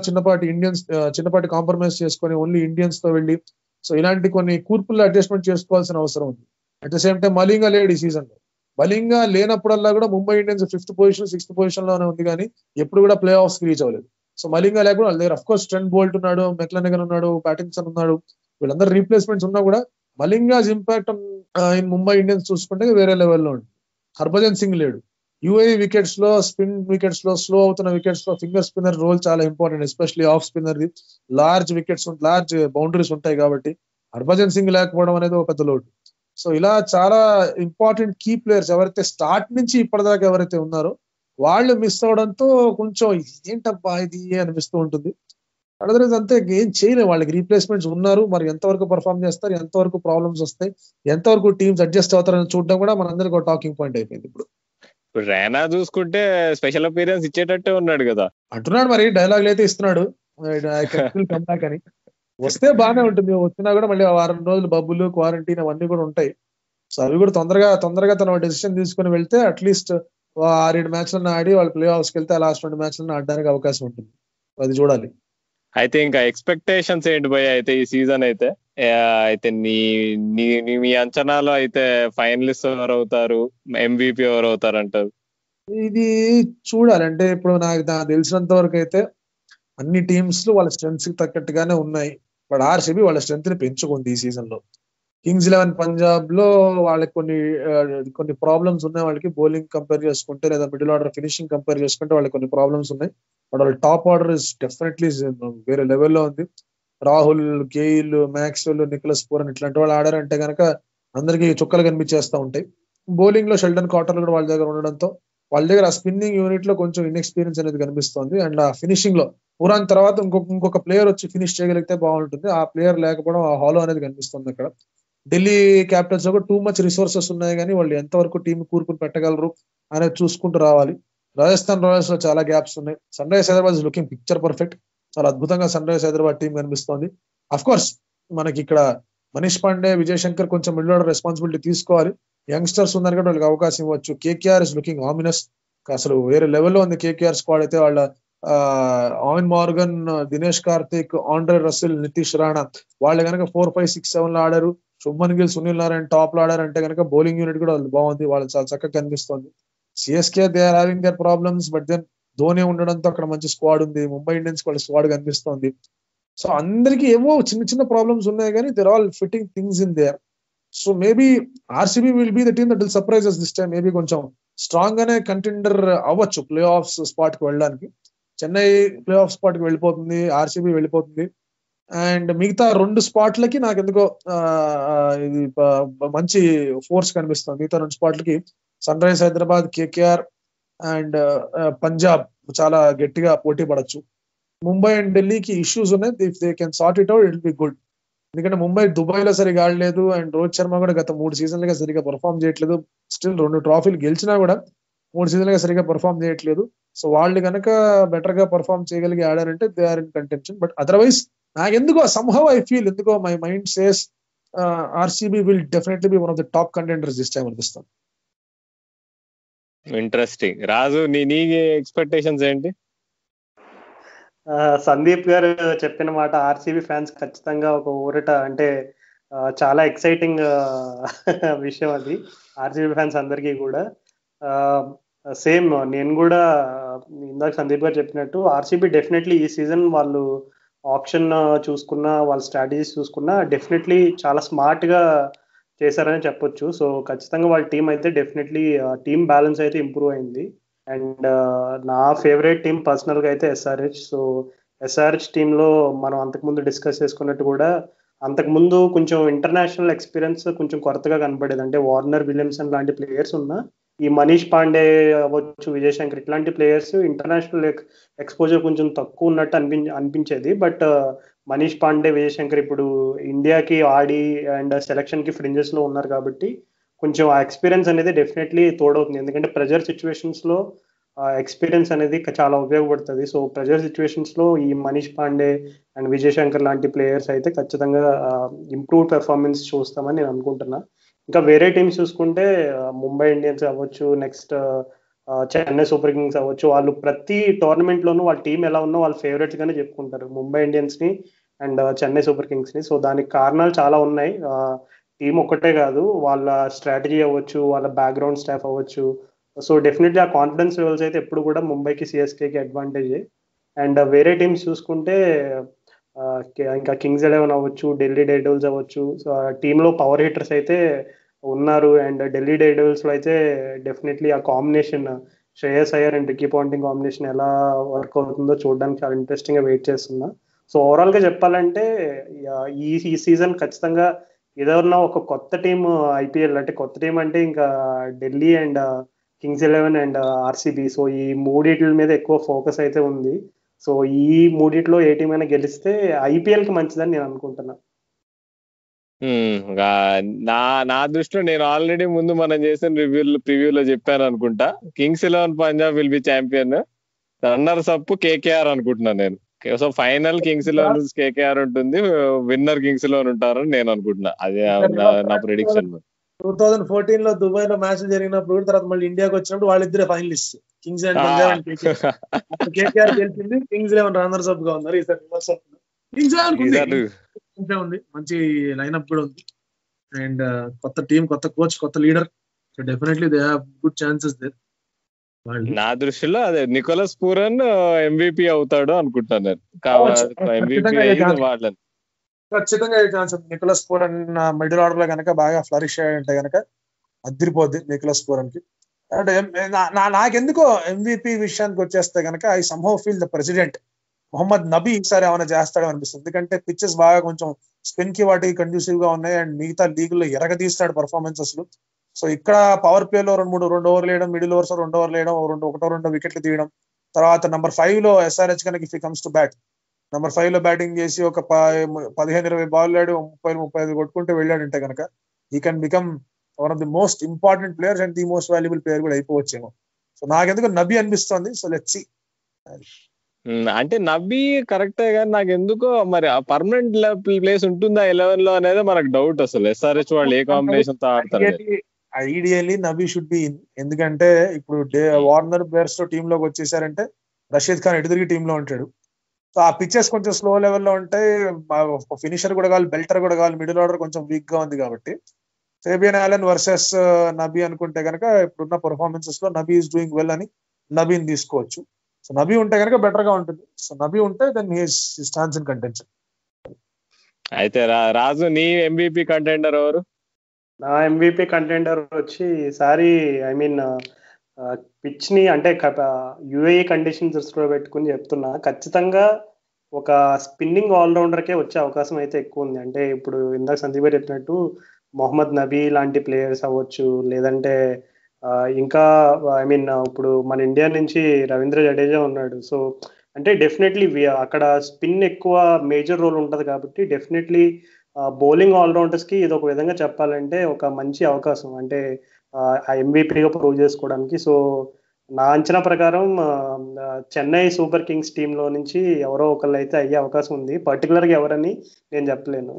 చిన్నపాటి కాంప్రమైజ్ చేసుకొని ఓన్లీ ఇండియన్స్ తో వెళ్ళి, సో ఇలాంటి కొన్ని కూర్పుల్లో అడ్జస్ట్మెంట్ చేసుకోవాల్సిన అవసరం ఉంది. At the same time Malinga లేడు ఈ సీజన్ లో. మలింగా లేనప్పుడల్లా కూడా Mumbai Indians 5th position 6th position లోనే ఉంది, కానీ ఎప్పుడు కూడా ప్లే ఆఫ్స్ రీచ్ అవ్వలేదు. సో మలింగా లేకుండా వాళ్ళ దగ్గర అఫ్ కోర్స్ ట్రెంట్ బోల్ట్ ఉన్నాడు, మెక్లెనగన్ ఉన్నాడు, ప్యాటిన్సన్ ఉన్నాడు, వీళ్ళందరూ రీప్లేస్మెంట్స్ ఉన్నా కూడా మలింగాస్ ఇంపాక్ట్ ఇన్ ముంబై ఇండియన్స్ చూసుకుంటే వేరే లెవెల్లో ఉంది. హర్భజన్ సింగ్ లేడు. యూఏఈ వికెట్స్ లో, స్పిన్ వికెట్స్ లో, స్లో అవుతున్న వికెట్స్ లో ఫింగర్ స్పిన్నర్ రోల్ చాలా important, especially off spinner the. Large wickets, large boundaries ఉంటాయి కాబట్టి హర్భజన్ సింగ్ లేకపోవడం అనేది ఒక పెద్ద లోటు. సో ఇలా చాలా ఇంపార్టెంట్ కీ ప్లేయర్స్ ఎవరైతే స్టార్ట్ నుంచి ఇప్పటిదాకా ఎవరైతే ఉన్నారో వాళ్ళు మిస్ అవడంతో కొంచెం ఏంటబ్బా ఇది అనిపిస్తూ ఉంటుంది. అదర్వైజ్ అంతే, ఏం చేయలేదు. వాళ్ళకి రీప్లేస్మెంట్స్ ఉన్నారు, మరి ఎంతవరకు పర్ఫామ్ చేస్తారు, ఎంతవరకు ప్రాబ్లమ్స్ వస్తాయి, ఎంతవరకు టీమ్స్ అడ్జస్ట్ అవుతారని చూడడం కూడా మనందరికి ఒక టాకింగ్ పాయింట్ అయిపోయింది. ఇప్పుడు రైనా చూసుకుంటే స్పెషల్ అపీరెన్స్ ఇచ్చేటట్టే ఉన్నాడు కదా అంటున్నాడు, మరి డైలాగులు అయితే ఇస్తున్నాడు కంబ్యాక్ అని. వస్తే బాగానే ఉంటుంది, వచ్చినా కూడా మళ్ళీ 1 రోజులు బబ్బులు, క్వారంటైన్ అవన్నీ కూడా ఉంటాయి. సో అవి కూడా తొందరగా తన డెసిషన్ తీసుకుని వెళ్తే అట్లీస్ట్ 6-7 మ్యాచ్లను ఆడి వాళ్ళు ప్లే ఆఫ్స్ కి వెళ్తే లాస్ట్ 2 మ్యాచ్లను ఆడడానికి అవకాశం ఉంటుంది. అది చూడాలి. అయితే ఇంకా ఎక్స్పెక్టేషన్స్ ఏంటి భయ్య అయితే ఈ సీజన్ అయితే? అయితే మీ అంచనాలో అయితే ఫైనలిస్ట్ ఎవరు అవుతారు, MVP ఎవరు అవుతారు అంటారు? ఇది చూడాలంటే ఇప్పుడు నాకు తెలిసినంత వరకు అయితే అన్ని టీమ్స్ వాళ్ళ స్ట్రెంగ్స్ కి తగ్గట్టుగానే ఉన్నాయి. బట్ ఆర్సీబీ వాళ్ళ స్ట్రెంగ్త్ ని పెంచుకుంది ఈ సీజన్ లో. కింగ్స్ 11 పంజాబ్ లో వాళ్ళకి కొన్ని ప్రాబ్లమ్స్ ఉన్నాయి. వాళ్ళకి బౌలింగ్ కంపేర్ చేసుకుంటే లేదా మిడిల్ ఆర్డర్ ఫినిషింగ్ కంపేర్ చేసుకుంటే వాళ్ళకి కొన్ని ప్రాబ్లమ్స్ ఉన్నాయి. బట్ వాళ్ళ టాప్ ఆర్డర్ ఇస్ డెఫినెట్లీ వేరే లెవెల్లో ఉంది. Rahul, Gayle, Maxwell, Nicholas Pooran ఇట్లాంటి వాళ్ళు ఆడారంటే కనుక అందరికి చుక్కలు కనిపించేస్తూ ఉంటాయి. బౌలింగ్ లో షెల్డన్ కాటర్ కూడా వాళ్ళ దగ్గర ఉండడంతో వాళ్ళ దగ్గర ఆ స్పిన్నింగ్ యూనిట్ లో కొంచెం ఇన్ఎక్స్పీరియన్స్ అనేది కనిపిస్తుంది. అండ్ ఆ ఫినిషింగ్ లో పూరాన్ తర్వాత ఇంకొక ప్లేయర్ వచ్చి ఫినిష్ చేయగలిగితే బాగుంటుంది. ఆ ప్లేయర్ లేకపోవడం, ఆ హాలో అనేది కనిపిస్తుంది అక్కడ. ఢిల్లీ క్యాపిటల్స్ లో టూ మచ్ రిసోర్సెస్ ఉన్నాయి, కానీ వాళ్ళు ఎంతవరకు టీం కూరుకుని పెట్టగలరు అనేది చూసుకుంటూ రావాలి. రాజస్థాన్ రాయల్స్ లో చాలా గ్యాప్స్ ఉన్నాయి. Sunrisers Hyderabad looking picture perfect, చాలా అద్భుతంగా సన్ రైజర్స్ హైదరాబాద్ టీం కనిపిస్తోంది. అఫ్ కోర్స్ మనకి ఇక్కడ మనీష్ పాండే, విజయ్ శంకర్ కొంచెం మిడిల్ ఆర్డర్ రెస్పాన్సిబిలిటీ తీసుకోవాలి. యంగ్స్టర్స్ ఉన్నారు కాబట్టి వాళ్ళకి అవకాశం ఇవ్వచ్చు. కేకేఆర్ ఇస్ లుకింగ్ ఆమినస్, అసలు వేరే లెవెల్లో ఉంది కేకేఆర్ స్క్వాడ్ అయితే. వాళ్ళ Eoin Morgan, Dinesh Karthik, Andre Russell, Nitish Rana వాళ్ళు కనుక 4, 5, 6, 7 లో ఆడారు. శుభ్మన్ గిల్, సునీల్ నారాయణ టాప్ లో ఆడారంటే కనుక బౌలింగ్ యూనిట్ కూడా బాగుంది, వాళ్ళు చాలా చక్కగా కనిపిస్తుంది. CSK they are having their problems, but then Dhoni ఉండడంతో అక్కడ మంచి స్క్వాడ్ ఉంది. ముంబై ఇండియన్స్ వాళ్ళ స్క్వాడ్ కనిపిస్తోంది. సో అందరికి ఏవో చిన్న ప్రాబ్లమ్స్ ఉన్నాయి, కానీ they're all fitting things in there. So maybe RCB will be the team that will surprise us this time. Maybe కొంచెం స్ట్రాంగ్ గానే కంటెండర్ అవ్వచ్చు ప్లే ఆఫ్స్ స్పాట్ కి వెళ్ళడానికి. చెన్నై ప్లే ఆఫ్ స్పాట్ కి వెళ్ళిపోతుంది, ఆర్సీబీ వెళ్ళిపోతుంది. అండ్ మిగతా 2 స్పాట్లకి నాకు ఎందుకో ఇది మంచి ఫోర్స్ కనిపిస్తుంది. మిగతా 2 స్పాట్లకి Sunrisers Hyderabad, KKR and Punjab చాలా గట్టిగా పోటీ పడచ్చు. ముంబై అండ్ ఢిల్లీకి ఇష్యూస్ ఉన్నాయి. If they can sort it out it be good. ఎందుకంటే ముంబై దుబాయ్ లో సరిగా ఆడలేదు అండ్ రోహిత్ శర్మ కూడా గత 3 సీజన్లుగా సరిగా పర్ఫామ్ చేయట్లేదు. స్టిల్ 2 ట్రాఫీలు గెలిచినా కూడా 3 సీజన్లుగా సరిగా పర్ఫామ్ చేయట్లేదు. సో వాళ్ళు కనుక బెటర్ గా పర్ఫామ్ చేయగలిగి ఆడారంటే they are in contention. But otherwise నాకెందుకో సంహౌ ఐ ఫీల్, ఎందుకో my mind says RCB will definitely be one of the top contenders this time అనిపిస్తుంది. ఇంట్రెస్టింగ్. రాజు నీ ఎక్స్పెక్టేషన్స్ ఏంటి? సందీప్ గారు చెప్పిన మాట ఆర్సీబీ ఫ్యాన్స్ ఖచ్చితంగా ఒక ఊరట, అంటే చాలా ఎక్సైటింగ్ విషయం అది ఆర్సీబీ ఫ్యాన్స్ అందరికీ కూడా. సేమ్ నేను కూడా ఇందాక సందీప్ గారు చెప్పినట్టు ఆర్సీబీ డెఫినెట్లీ ఈ సీజన్ వాళ్ళు ఆప్షన్ చూసుకున్నా, వాళ్ళ స్ట్రాటజీస్ చూసుకున్నా డెఫినెట్లీ చాలా స్మార్ట్ గా చేశారని చెప్పొచ్చు. సో ఖచ్చితంగా వాళ్ళ టీం అయితే డెఫినెట్లీ టీమ్ బ్యాలెన్స్ అయితే ఇంప్రూవ్ అయింది. అండ్ నా ఫేవరెట్ టీం పర్సనల్ గా అయితే ఎస్ఆర్హెచ్. సో ఎస్ఆర్హెచ్ టీంలో మనం అంతకుముందు డిస్కస్ చేసుకున్నట్టు కూడా అంతకుముందు కొంచెం ఇంటర్నేషనల్ ఎక్స్పీరియన్స్ కొంచెం కొరతగా కనపడేది. అంటే వార్నర్, విలియమ్సన్ లాంటి ప్లేయర్స్ ఉన్నా ఈ మనీష్ పాండే అవ్వచ్చు, విజయ్ శంకర్ ఇట్లాంటి ప్లేయర్స్ ఇంటర్నేషనల్ ఎక్స్పోజర్ కొంచెం తక్కువ ఉన్నట్టు అనిపించేది. బట్ మనీష్ పాండే, విజయ్ శంకర్ ఇప్పుడు ఇండియాకి ఆడి అండ్ సెలక్షన్ కి ఫ్రింజెస్ లో ఉన్నారు కాబట్టి కొంచెం ఆ ఎక్స్పీరియన్స్ అనేది డెఫినెట్లీ తోడవుతుంది. ఎందుకంటే ప్రెజర్ సిచ్యువేషన్స్ లో ఎక్స్పీరియన్స్ అనేది చాలా ఉపయోగపడుతుంది. సో ప్రెజర్ సిచ్యువేషన్స్ లో ఈ మనీష్ పాండే అండ్ విజయ్ శంకర్ లాంటి ప్లేయర్స్ అయితే ఖచ్చితంగా ఇంప్రూవ్ పెర్ఫార్మెన్స్ చూస్తామని నేను అనుకుంటున్నా. ఇంకా వేరే టీమ్స్ చూసుకుంటే ముంబై ఇండియన్స్ అవ్వచ్చు, నెక్స్ట్ చెన్నై సూపర్ కింగ్స్ అవ్వచ్చు, వాళ్ళు ప్రతి టోర్నమెంట్ లోనూ వాళ్ళ టీం ఎలా ఉన్నా వాళ్ళ ఫేవరెట్స్ గానే చెప్పుకుంటారు ముంబై ఇండియన్స్ ని అండ్ చెన్నై సూపర్ కింగ్స్ ని. సో దానికి కారణాలు చాలా ఉన్నాయి. టీం ఒక్కటే కాదు, వాళ్ళ స్ట్రాటజీ అవ్వచ్చు, వాళ్ళ బ్యాక్గ్రౌండ్ స్టాఫ్ అవ్వచ్చు. సో డెఫినెట్లీ ఆ కాన్ఫిడెన్స్ లెవెల్స్ అయితే ఎప్పుడు కూడా ముంబైకి, సిఎస్కేకి అడ్వాంటేజ్. అండ్ వేరే టీమ్స్ చూసుకుంటే ఇంకా కింగ్స్ 11 అవ్వచ్చు, ఢిల్లీ డేర్డెవిల్స్ అవ్వచ్చు. సో టీంలో పవర్ హిట్టర్స్ అయితే ఉన్నారు. అండ్ ఢిల్లీ డేర్డెవిల్స్ లో అయితే డెఫినెట్లీ ఆ combination Shreyas Iyer and Ricky Ponting combination ఎలా వర్క్ అవుతుందో చూడడానికి చాలా ఇంట్రెస్టింగ్ గా వెయిట్ చేస్తున్నా. సో ఓవరాల్ గా చెప్పాలంటే ఈ సీజన్ ఖచ్చితంగా ఏదన్నా ఒక కొత్త టీం ఐపీఎల్, అంటే కొత్త టీం అంటే ఇంకా Delhi and Kings 11 and RCB. So ఈ మూడిట్ల మీద ఎక్కువ ఫోకస్ అయితే ఉంది. సో ఈ మూడిట్లో ఏ టీం అయినా గెలిస్తే ఐపీఎల్ కి మంచిదని నేను అనుకుంటున్నా. నా నా దృష్టిలో నేను ఆల్రెడీ ముందు మనం చేసిన ప్రివ్యూలో చెప్పాను అనుకుంటా, Kings 11 Punjab will be champion, runners up KKR అనుకుంటున్నాను నేను. సో ఫైనల్ కింగ్స్ 11 కేకేఆర్ ఉంటుంది, విన్నర్ కింగ్స్ 11 ఉంటారని నేను అనుకుంటున్నా. అదే నా ప్రిడిక్షన్. 2014 లో దుబాయ్ లో మ్యాచ్ జరిగినప్పుడు తర్వాత మళ్ళీ ఇండియాకి వచ్చినప్పుడు వాళ్ళిద్దరే finalist, Kings and Punjab and KKR గెలిచింది, కింగ్స్ 11 రన్నర్స్ అప్ గా ఉన్నారు. ఈసారి కింగ్స్ 11 ఉంది, మంచి లైన్అప్ కూడా ఉంది. అండ్ కొత్త టీం, కొత్త కోచ్, కొత్త leader. So definitely they have good chances there. నా దృష్టిలో అదే నికోలస్ పూరన్ MVP అవుతాడు అనుకుంటాను నేను. ఖచ్చితంగా ఛాన్స్ ఉంది. నికోలస్ పూరన్ మిడిల్ ఆర్డర్ లో కనుక బాగా ఫ్లరిష్ అయ్యంటే కనుక అదిరిపోద్ది నికోలస్ పూరన్ కి. అంటే నాకెందుకో MVP విషయానికి వచ్చేస్తే కనుక I somehow feel the president Mohammad Nabi ఈసారి ఏమైనా చేస్తాడో అనిపిస్తుంది. ఎందుకంటే పిచ్చెస్ బాగా కొంచెం స్పిన్ కి వాటికి కండ్యూసివ్ గా ఉన్నాయి అండ్ మిగతా లీగుల్లో ఎరగదీస్తాడు పర్ఫార్మెన్సెస్. సో ఇక్కడ పవర్ ప్లే లో 2 ఓవర్లు వేయడం, మిడిల్ ఓవర్స్ 2 ఓవర్లు వేయడం, 1-2 వికెట్లు తీయడం. తర్వాత నెంబర్ 5 లో ఎస్ఆర్హెచ్ కనుక if comes to bat, number 5 లో బ్యాటింగ్ చేసి ఒక 15-20 బాల్ ఆడి 30-35 కొట్టుకుంటూ వెళ్ళాడంటే కనుక he can become one of the most important players and the most valuable player కూడా అయిపోవచ్చేమో. సో నాకెందుకు నబీ అనిపిస్తుంది. So let's see. అంటే నబీ కరెక్టే కానీ నాకు ఎందుకో మరి ఆ పర్మనెంట్ ప్లేస్ ఉంటుందా 11 లో అనేది మనకు డౌట్. అసలు ఎస్ఆర్హెచ్ వాళ్ళు ఏ కాంబినేషన్ తో ఆడతారు? Ideally Nabi should be in. ఎందుకంటే ఇప్పుడు వార్నర్ బేర్స్ తో టీమ్ లోకి వచ్చేసారంటే రషీద్ ఖాన్ ఎదురుగి టీమ్ లో ఉంటాడు. సో ఆ పిచ్చెస్ కొంచెం స్లో లెవెల్లో ఉంటాయి, ఫినిషర్ కూడా కావాలి, బెల్టర్ కూడా కావాలి, మిడిల్ ఆర్డర్ కొంచెం వీక్ గా ఉంది కాబట్టి ఫేబియన్ ఆలన్ వర్సెస్ నబీ అనుకుంటే కనుక ఇప్పుడున్న పర్ఫార్మెన్సెస్ లో నబీ ఈస్ డూయింగ్ వెల్ అని నబీని తీసుకోవచ్చు. సో నబీ ఉంటే కనుక బెటర్ గా ఉంటుంది. సో నబీ ఉంటే then he stands in contention. అయితే రాజు నీ MVP కంటెండర్ ఎవరు? నా MVP కంటెండర్ వచ్చి ఈసారి పిచ్ ని అంటే UAE కండిషన్ దృష్టిలో పెట్టుకుని చెప్తున్నా, ఖచ్చితంగా ఒక స్పిన్నింగ్ ఆల్రౌండర్కే వచ్చే అవకాశం అయితే ఎక్కువ ఉంది. అంటే ఇప్పుడు ఇందాక సందీప్ గారు చెప్పినట్టు మొహమ్మద్ నబీ లాంటి ప్లేయర్స్ అవ్వచ్చు, లేదంటే ఇంకా ఐ మీన్ ఇప్పుడు మన ఇండియా నుంచి రవీంద్ర జడేజా ఉన్నాడు. సో అంటే డెఫినెట్లీ అక్కడ స్పిన్ ఎక్కువ మేజర్ రోల్ ఉంటుంది కాబట్టి డెఫినెట్లీ బౌలింగ్ ఆల్రౌండర్స్కి ఇది ఒక విధంగా చెప్పాలంటే ఒక మంచి అవకాశం, అంటే ఆ ఎంవీపీగా ప్రూవ్ చేసుకోవడానికి. సో నా అంచనా ప్రకారం చెన్నై సూపర్ కింగ్స్ టీంలో నుంచి ఎవరో ఒకళ్ళు అయితే అయ్యే అవకాశం ఉంది. పర్టికులర్గా ఎవరని నేను చెప్పలేను.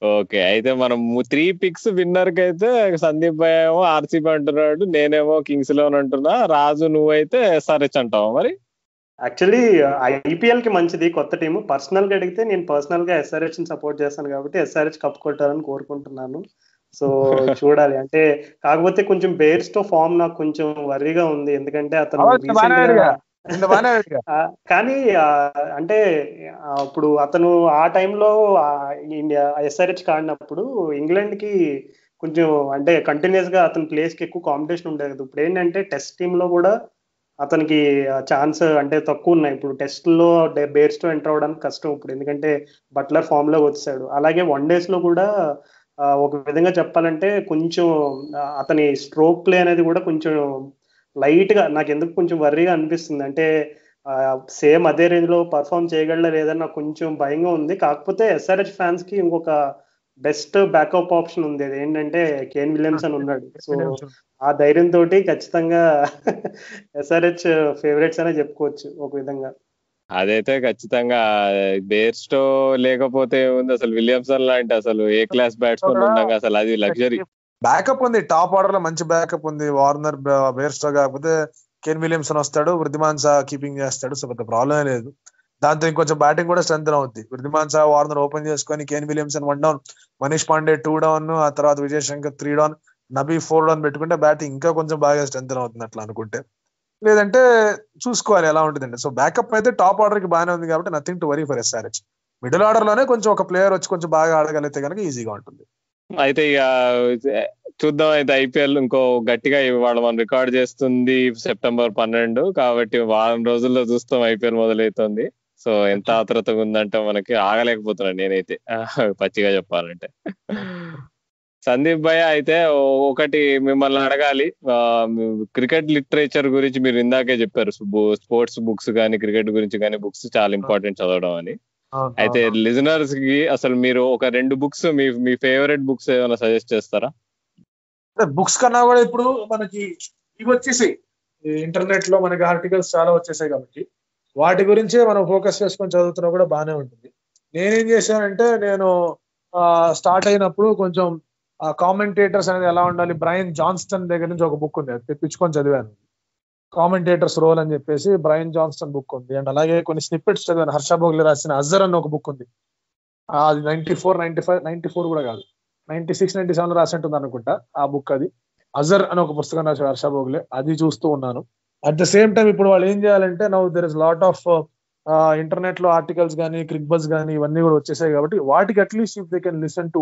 ఓకే, అయితే మనం 3 పిక్స్ విన్నర్ కి అయితే సందీప్ భాయ్ ఏమో ఆర్సీబీ అంటున్నాడు, నేనేమో కింగ్స్ లో అంటున్నా, రాజు నువ్వైతే ఎస్ఆర్హెచ్ అంటావా మరి? యాక్చువల్లీ ఐపీఎల్ కి మంచిది కొత్త టీము. పర్సనల్ గా అడిగితే నేను పర్సనల్ గా ఎస్ఆర్హెచ్ ని సపోర్ట్ చేస్తాను కాబట్టి ఎస్ఆర్హెచ్ కప్ కొట్టాలని కోరుకుంటున్నాను. సో చూడాలి. అంటే కాకపోతే కొంచెం బేర్స్టో ఫామ్ నాకు కొంచెం వర్రీగా ఉంది, ఎందుకంటే అతను రీసెంట్ గా కానీ అంటే ఇప్పుడు అతను ఆ టైంలో ఇండియా ఎస్ఆర్హెచ్ ఆడినప్పుడు ఇంగ్లాండ్ కి కొంచెం అంటే కంటిన్యూస్ గా అతని ప్లేస్ కి ఎక్కువ కాంపిటీషన్ ఉండేది కదా. ఇప్పుడు ఏంటంటే టెస్ట్ టీమ్ లో కూడా అతనికి ఛాన్స్ అంటే తక్కువ ఉన్నాయి. ఇప్పుడు టెస్ట్లో బేర్స్టో ఎంటర్ అవ్వడానికి కష్టం ఇప్పుడు, ఎందుకంటే బట్లర్ ఫామ్ లో వచ్చాడు. అలాగే వన్ డేస్ లో కూడా ఒక విధంగా చెప్పాలంటే కొంచెం అతని స్ట్రోక్ ప్లే అనేది కూడా కొంచెం లైట్ గా నాకు ఎందుకు కొంచెం వర్రీగా అనిపిస్తుంది. అంటే సేమ్ అదే రేంజ్ లో పర్ఫామ్ చేయగలరా లేదని నాకు కొంచెం భయంగా ఉంది. కాకపోతే ఎస్ఆర్హెచ్ ఫ్యాన్స్ కి ఇంకొక బెస్ట్ బ్యాకప్ ఆప్షన్ ఉంది, అది ఏంటంటే కేన్ విలియమ్సన్ ఉన్నాడు. సో ఆ ధైర్యంతో ఖచ్చితంగా ఎస్ఆర్హెచ్ ఫేవరెట్స్ అనే చెప్పుకోవచ్చు ఒక విధంగా. అదైతే ఖచ్చితంగా బేర్స్టో లేకపోతే ఉంది, అసలు విలియమ్సన్ లాంటి అసలు ఏ క్లాస్ బ్యాట్స్మెన్ ఉండగా అసలు అది లగ్జరీ. బ్యాకప్ ఉంది, టాప్ ఆర్డర్ లో మంచి బ్యాకప్ ఉంది. వార్నర్ బేర్స్టో కాకపోతే కేన్ విలియమ్సన్ వస్తాడు, వృద్ధిమాన్ సా కీపింగ్ చేస్తాడు. సో పెద్ద ప్రాబ్లమే లేదు. దాంతో ఇంకొంచెం బ్యాటింగ్ కూడా స్ట్రెంత్ అవుద్ది. వృద్ధిమాన్ సా వార్నర్ ఓపెన్ చేసుకొని Kane Williamson 1 down, Manish Pandey 2 down, ఆ తర్వాత విజయ్ శంకర్ 3 డౌన్, నబీ 4 డౌన్ పెట్టుకుంటే బ్యాటింగ్ ఇంకా కొంచెం బాగా స్ట్రెంత్ అవుతుంది అట్లా అనుకుంటే. లేదంటే చూసుకోవాలి ఎలా ఉంటుందండి. సో బ్యాకప్ అయితే టాప్ ఆర్డర్ కి బాగానే ఉంది కాబట్టి nothing to worry for SRH. Middle order లోనే కొంచెం ఒక ప్లేయర్ వచ్చి కొంచెం బాగా ఆడగలిగితే కనుక ఈజీగా ఉంటుంది. అయితే ఇక చూద్దాం. అయితే ఐపీఎల్ ఇంకో గట్టిగా ఇవాళ మనం రికార్డ్ చేస్తుంది సెప్టెంబర్ 12 కాబట్టి వారం రోజుల్లో చూస్తాం ఐపీఎల్ మొదలవుతుంది. సో ఎంత ఆత్రతగా ఉందంటే మనకి ఆగలేకపోతున్నాను నేనైతే పచ్చిగా చెప్పాలంటే. సందీప్ భయ్య, అయితే ఒకటి మిమ్మల్ని అడగాలి. క్రికెట్ లిటరేచర్ గురించి మీరు ఇందాకే చెప్పారు, స్పోర్ట్స్ బుక్స్ కానీ క్రికెట్ గురించి కానీ బుక్స్ చాలా ఇంపార్టెంట్ చదవడం అని. అయితే లిజనర్స్ కి అసలు మీరు ఒక 2 బుక్స్ మీ ఫేవరెట్ బుక్స్ ఏమైనా సజెస్ట్ చేస్తారా? బుక్స్ కన్నా కూడా ఇప్పుడు మనకి ఇవి వచ్చేసాయి, ఇంటర్నెట్ లో మనకి ఆర్టికల్స్ చాలా వచ్చేసాయి కాబట్టి వాటి గురించే మనం ఫోకస్ చేసుకొని చదువుతున్నా కూడా బాగానే ఉంటుంది. నేనేం చేశానంటే, నేను స్టార్ట్ అయినప్పుడు కొంచెం కామెంటేటర్స్ అనేది ఎలా ఉండాలి, బ్రయన్ జాన్స్టన్ దగ్గర నుంచి ఒక బుక్ ఉంది, అది తెప్పించుకొని చదివాను. కామెంటేటర్స్ రోల్ అని చెప్పేసి బ్రయన్ జాన్స్టన్ బుక్ ఉంది. అండ్ అలాగే కొన్ని స్నిప్పెట్స్ చదివాను. హర్ష భోగ్లే రాసిన అజర్ అని ఒక బుక్ ఉంది, అది 94, 95, 94 కూడా కాదు, 96, 97 రాసినట్టుంది అనుకుంటా ఆ బుక్. అది అజర్ అని ఒక పుస్తకం రాశారు హర్ష భోగ్లే, అది చూస్తూ ఉన్నాను. అట్ ద సేమ్ టైం ఇప్పుడు వాళ్ళు ఏం చేయాలంటే, now there is lot of internet లో ఆర్టికల్స్ కానీ క్రిక్ బజ్ కానీ ఇవన్నీ కూడా వచ్చేసాయి కాబట్టి వాటికి at least if they can listen to,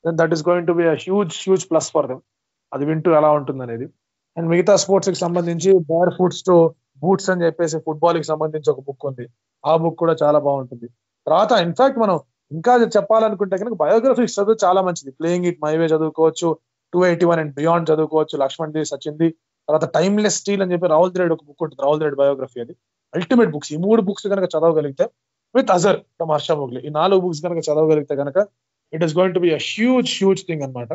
then that is going to be huge plus for them. అది వింటూ ఎలా ఉంటుంది అనేది. అండ్ మిగతా స్పోర్ట్స్ కి సంబంధించి బేర్ ఫుట్స్ టు బూట్స్ అని చెప్పేసి ఫుట్బాల్ కి సంబంధించి ఒక బుక్ ఉంది, ఆ బుక్ కూడా చాలా బాగుంటుంది. తర్వాత ఇన్ఫాక్ట్ మనం ఇంకా చెప్పాలనుకుంటే కనుక బయోగ్రఫీస్ చదువు చాలా మంచిది. ప్లేయింగ్ ఇట్ మై వే చదువుకోవచ్చు, 281 అండ్ బియాండ్ చదువుకోవచ్చు, లక్ష్మణ్ ది సచిన్ ది. తర్వాత టైమ్లెస్ స్టీల్ అని చెప్పి రాహుల్ ద్రావిడ్ ఒక బుక్ ఉంటుంది, రాహుల్ ద్రావిడ్ బయోగ్రఫీ. అది అల్టిమేట్ బుక్స్. ఈ 3 బుక్స్ కనుక చదవగలిగితే, విత్ అజర్ ఫ్రమ్ హర్ష భోగ్లే, ఈ 4 బుక్స్ కనుక చదవగలిగితే కనుక it is going to be huge thing అనమాట.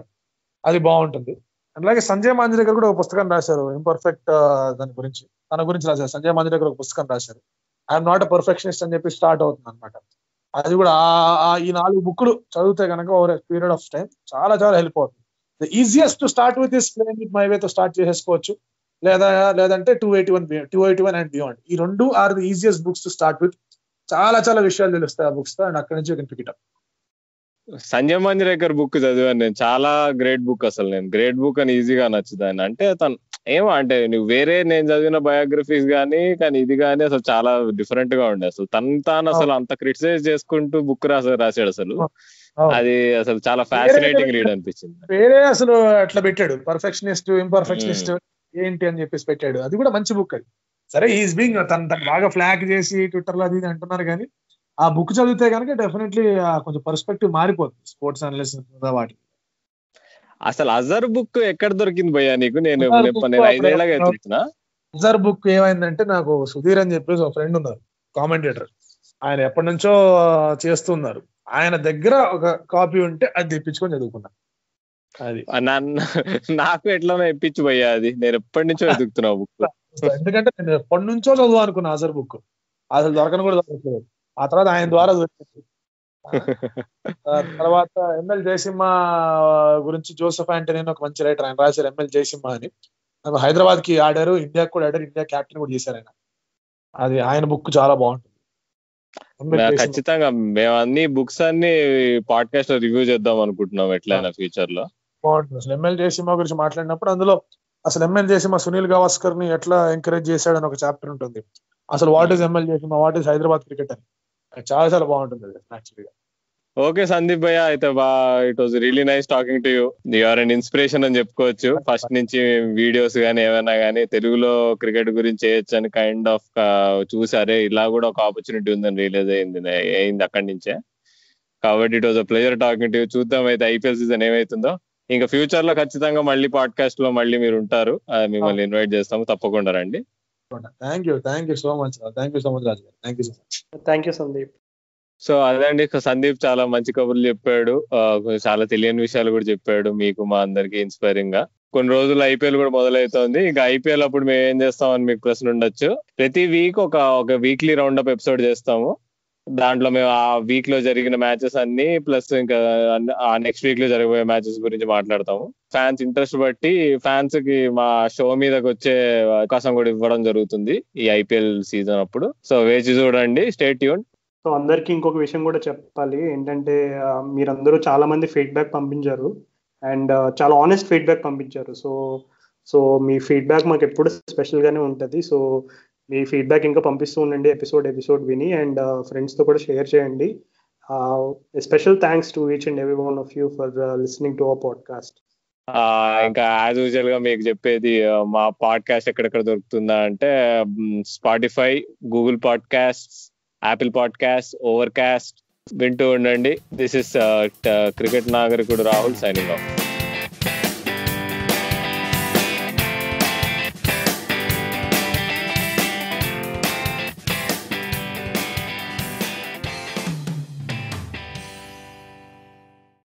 అది బాగుంటుంది. అలాగే సంజయ్ మాంజ్రేకర్ కూడా ఒక పుస్తకం రాశారు, ఇంపర్ఫెక్ట్, దాని గురించి తన గురించి రాశారు. సంజయ్ మాంజ్రేకర్ ఒక పుస్తకం రాశారు, ఐఎమ్ నాట్ ఎ పర్ఫెక్షనిస్ట్ అని చెప్పి స్టార్ట్ అవుతుంది అనమాట. అది కూడా ఈ 4 బుక్లు చదివితే కనుక ఓవర్ పీరియడ్ ఆఫ్ టైం చాలా హెల్ప్ అవుతుంది. The easiest to start with is playing with my way తో స్టార్ట్ చేసేసుకోవచ్చు, లేదంటే 281 అండ్ బియాండ్. ఈ 2 are the easiest books to start with. చాలా విషయాలు తెలుస్తాయి ఆ బుక్స్ తో, అండ్ అక్కడి నుంచి you can pick it up. Sanjay Manjrekar book చదివాను నేను, చాలా గ్రేట్ బుక్. అసలు నేను గ్రేట్ బుక్ అని ఈజీగా నచ్చుతాను. అంటే తను ఏమో అంటే నువ్వు వేరే నేను చదివిన బయోగ్రఫీస్ కానీ ఇది కానీ అసలు చాలా డిఫరెంట్ గా ఉండే. అసలు తాను అసలు అంత క్రిటిసైజ్ చేసుకుంటూ బుక్ రాశాడు అసలు. అది అసలు చాలా ఫ్యాసినేటింగ్ రీడ్ అనిపించింది. వేరే అసలు అట్లా పెట్టాడు, పర్ఫెక్షనిస్ట్ ఇంపర్ఫెక్షనిస్ట్ ఏంటి అని చెప్పేసి పెట్టాడు. అది కూడా మంచి బుక్. అది సరే ఈజ్ బీయింగ్ తను బాగా ఫ్లాగ్ చేసి ట్విట్టర్ లో అది ఇది అంటున్నారు, కానీ ఆ బుక్ చదివితే కనుక డెఫినెట్లీ కొంచెం పర్స్పెక్టివ్ మారిపోతుంది స్పోర్ట్స్ అనలిసిస్ వాటి. అసలు అజర్ బుక్ ఎక్కడ దొరికింది భయ్యా నీకు? నేను 5 ఏళ్ళగా ఎత్తుతున్నా. అజర్ బుక్ ఏమైందంటే, నాకు సుధీర్ అని చెప్పేసి ఒక ఫ్రెండ్ ఉన్నారు, కామెంటేటర్. ఆయన ఎప్పటి నుంచో చేస్తున్నారు. ఆయన దగ్గర ఒక కాపీ ఉంటే అది తెప్పించుకొని చదువుకున్నా. అది నాకు ఎట్లా ఇప్పించు భయ్యా, అది నేను ఎప్పటి నుంచో ఎదుగుతున్నా బుక్. ఎందుకంటే నేను ఎప్పటి నుంచో చదువు అనుకున్నా అజర్ బుక్, అసలు దొరకను కూడా దొరకలేదు. ఆ తర్వాత ఆయన ద్వారా దొరికింది. తర్వాత ఎంఎల్ జయసింహ గురించి జోసెఫ్ ఆంటనీ ఒక మంచి రైటర్, ఆయన రాశారు ఎంఎల్ జయసింహ అని. హైదరాబాద్ కి ఆడారు, ఇండియాకి కూడా ఆడారు, ఇండియా క్యాప్టెన్ కూడా చేశారు ఆయన. అది ఆయన బుక్ చాలా బాగుంటుంది. ఖచ్చితంగా మేము అన్ని బుక్స్ అన్ని పాడ్కాస్ట్ లో రివ్యూ చేద్దాం అనుకుంటున్నాం ఎట్లయినా ఫ్యూచర్ లో. బాగుంటుంది. అసలు ఎంఎల్ జయసింహ గురించి మాట్లాడినప్పుడు అందులో అసలు ఎంఎల్ జయసింహ సునీల్ గవాస్కర్ ని ఎట్లా ఎంకరేజ్ చేశాడని ఒక చాప్టర్ ఉంటుంది. అసలు what is ML Jayasimha, what is Hyderabad cricket అని. చాలా చాలా బాగుంటుంది అది యాక్చువల్గా. ఓకే సందీప్ భయ్య, అయితే it was really nice talking to you. Are and inspiration అని చెప్పుకోవచ్చు. ఫస్ట్ నుంచి వీడియోస్ కానీ ఏమైనా కానీ తెలుగులో క్రికెట్ గురించి చేయొచ్చు అని కైండ్ ఆఫ్ చూసారే, ఇలా కూడా ఒక ఆపర్చునిటీ ఉందని రియలైజ్ అయింది అక్కడి నుంచే. కాబట్టి it was a pleasure talking to you. చూద్దాం అయితే ఐపీఎల్ సీజన్ ఏమైతుందో. ఇంకా ఫ్యూచర్ లో ఖచ్చితంగా మళ్ళీ పాడ్కాస్ట్ లో మళ్ళీ మీరు ఉంటారు, మిమ్మల్ని ఇన్వైట్ చేస్తాము, తప్పకుండా రండి. థ్యాంక్ యూ సో మచ్ రాజు గారు. Thank you Sandeep. సో అదండి, సందీప్ చాలా మంచి కబుర్లు చెప్పాడు, చాలా తెలియని విషయాలు కూడా చెప్పాడు మీకు మా అందరికి ఇన్స్పైరింగ్ గా. కొన్ని రోజులు ఐపీఎల్ కూడా మొదలవుతోంది. ఇంకా ఐపీఎల్ అప్పుడు మేము ఏం చేస్తామని మీకు ప్రశ్న ఉండొచ్చు. ప్రతి వీక్ ఒక వీక్లీ రౌండప్ ఎపిసోడ్ చేస్తాము. దాంట్లో మేము ఆ వీక్ లో జరిగిన మ్యాచెస్ అన్ని ప్లస్ ఇంకా ఆ నెక్స్ట్ వీక్ లో జరగబోయే మ్యాచెస్ గురించి మాట్లాడతాము. ఫ్యాన్స్ ఇంట్రెస్ట్ బట్టి ఫ్యాన్స్ కి మా షో మీదకి వచ్చే అవకాశం కూడా ఇవ్వడం జరుగుతుంది ఈ ఐపీఎల్ సీజన్ అప్పుడు. సో వేచి చూడండి, స్టే ట్యూన్. సో అందరికి ఇంకొక విషయం కూడా చెప్పాలి ఏంటంటే, మీరందరూ చాలా మంది ఫీడ్బ్యాక్ పంపించారు అండ్ చాలా ఆనెస్ట్ ఫీడ్బ్యాక్ పంపించారు. సో మీ ఫీడ్బ్యాక్ మాకు ఎప్పుడు స్పెషల్ గానే ఉంటుంది. సో మీ ఫీడ్బ్యాక్ ఇంకా పంపిస్తూ ఉండండి ఎపిసోడ్ విని, అండ్ ఫ్రెండ్స్ తో కూడా షేర్ చేయండి. Special thanks to each and every one of you for listening to our podcast. ఇంకా యాజ్ యూజువల్ గా మీకు చెప్పేది, మా పాడ్కాస్ట్ ఎక్కడెక్కడ దొరుకుతుందా అంటే Spotify, Google podcast, Apple podcast, Overcast వింటూ ఉండండి. దిస్ ఇస్ క్రికెట్ నాగరికుడు రాహుల్ సైనింగ్ ఆఫ్.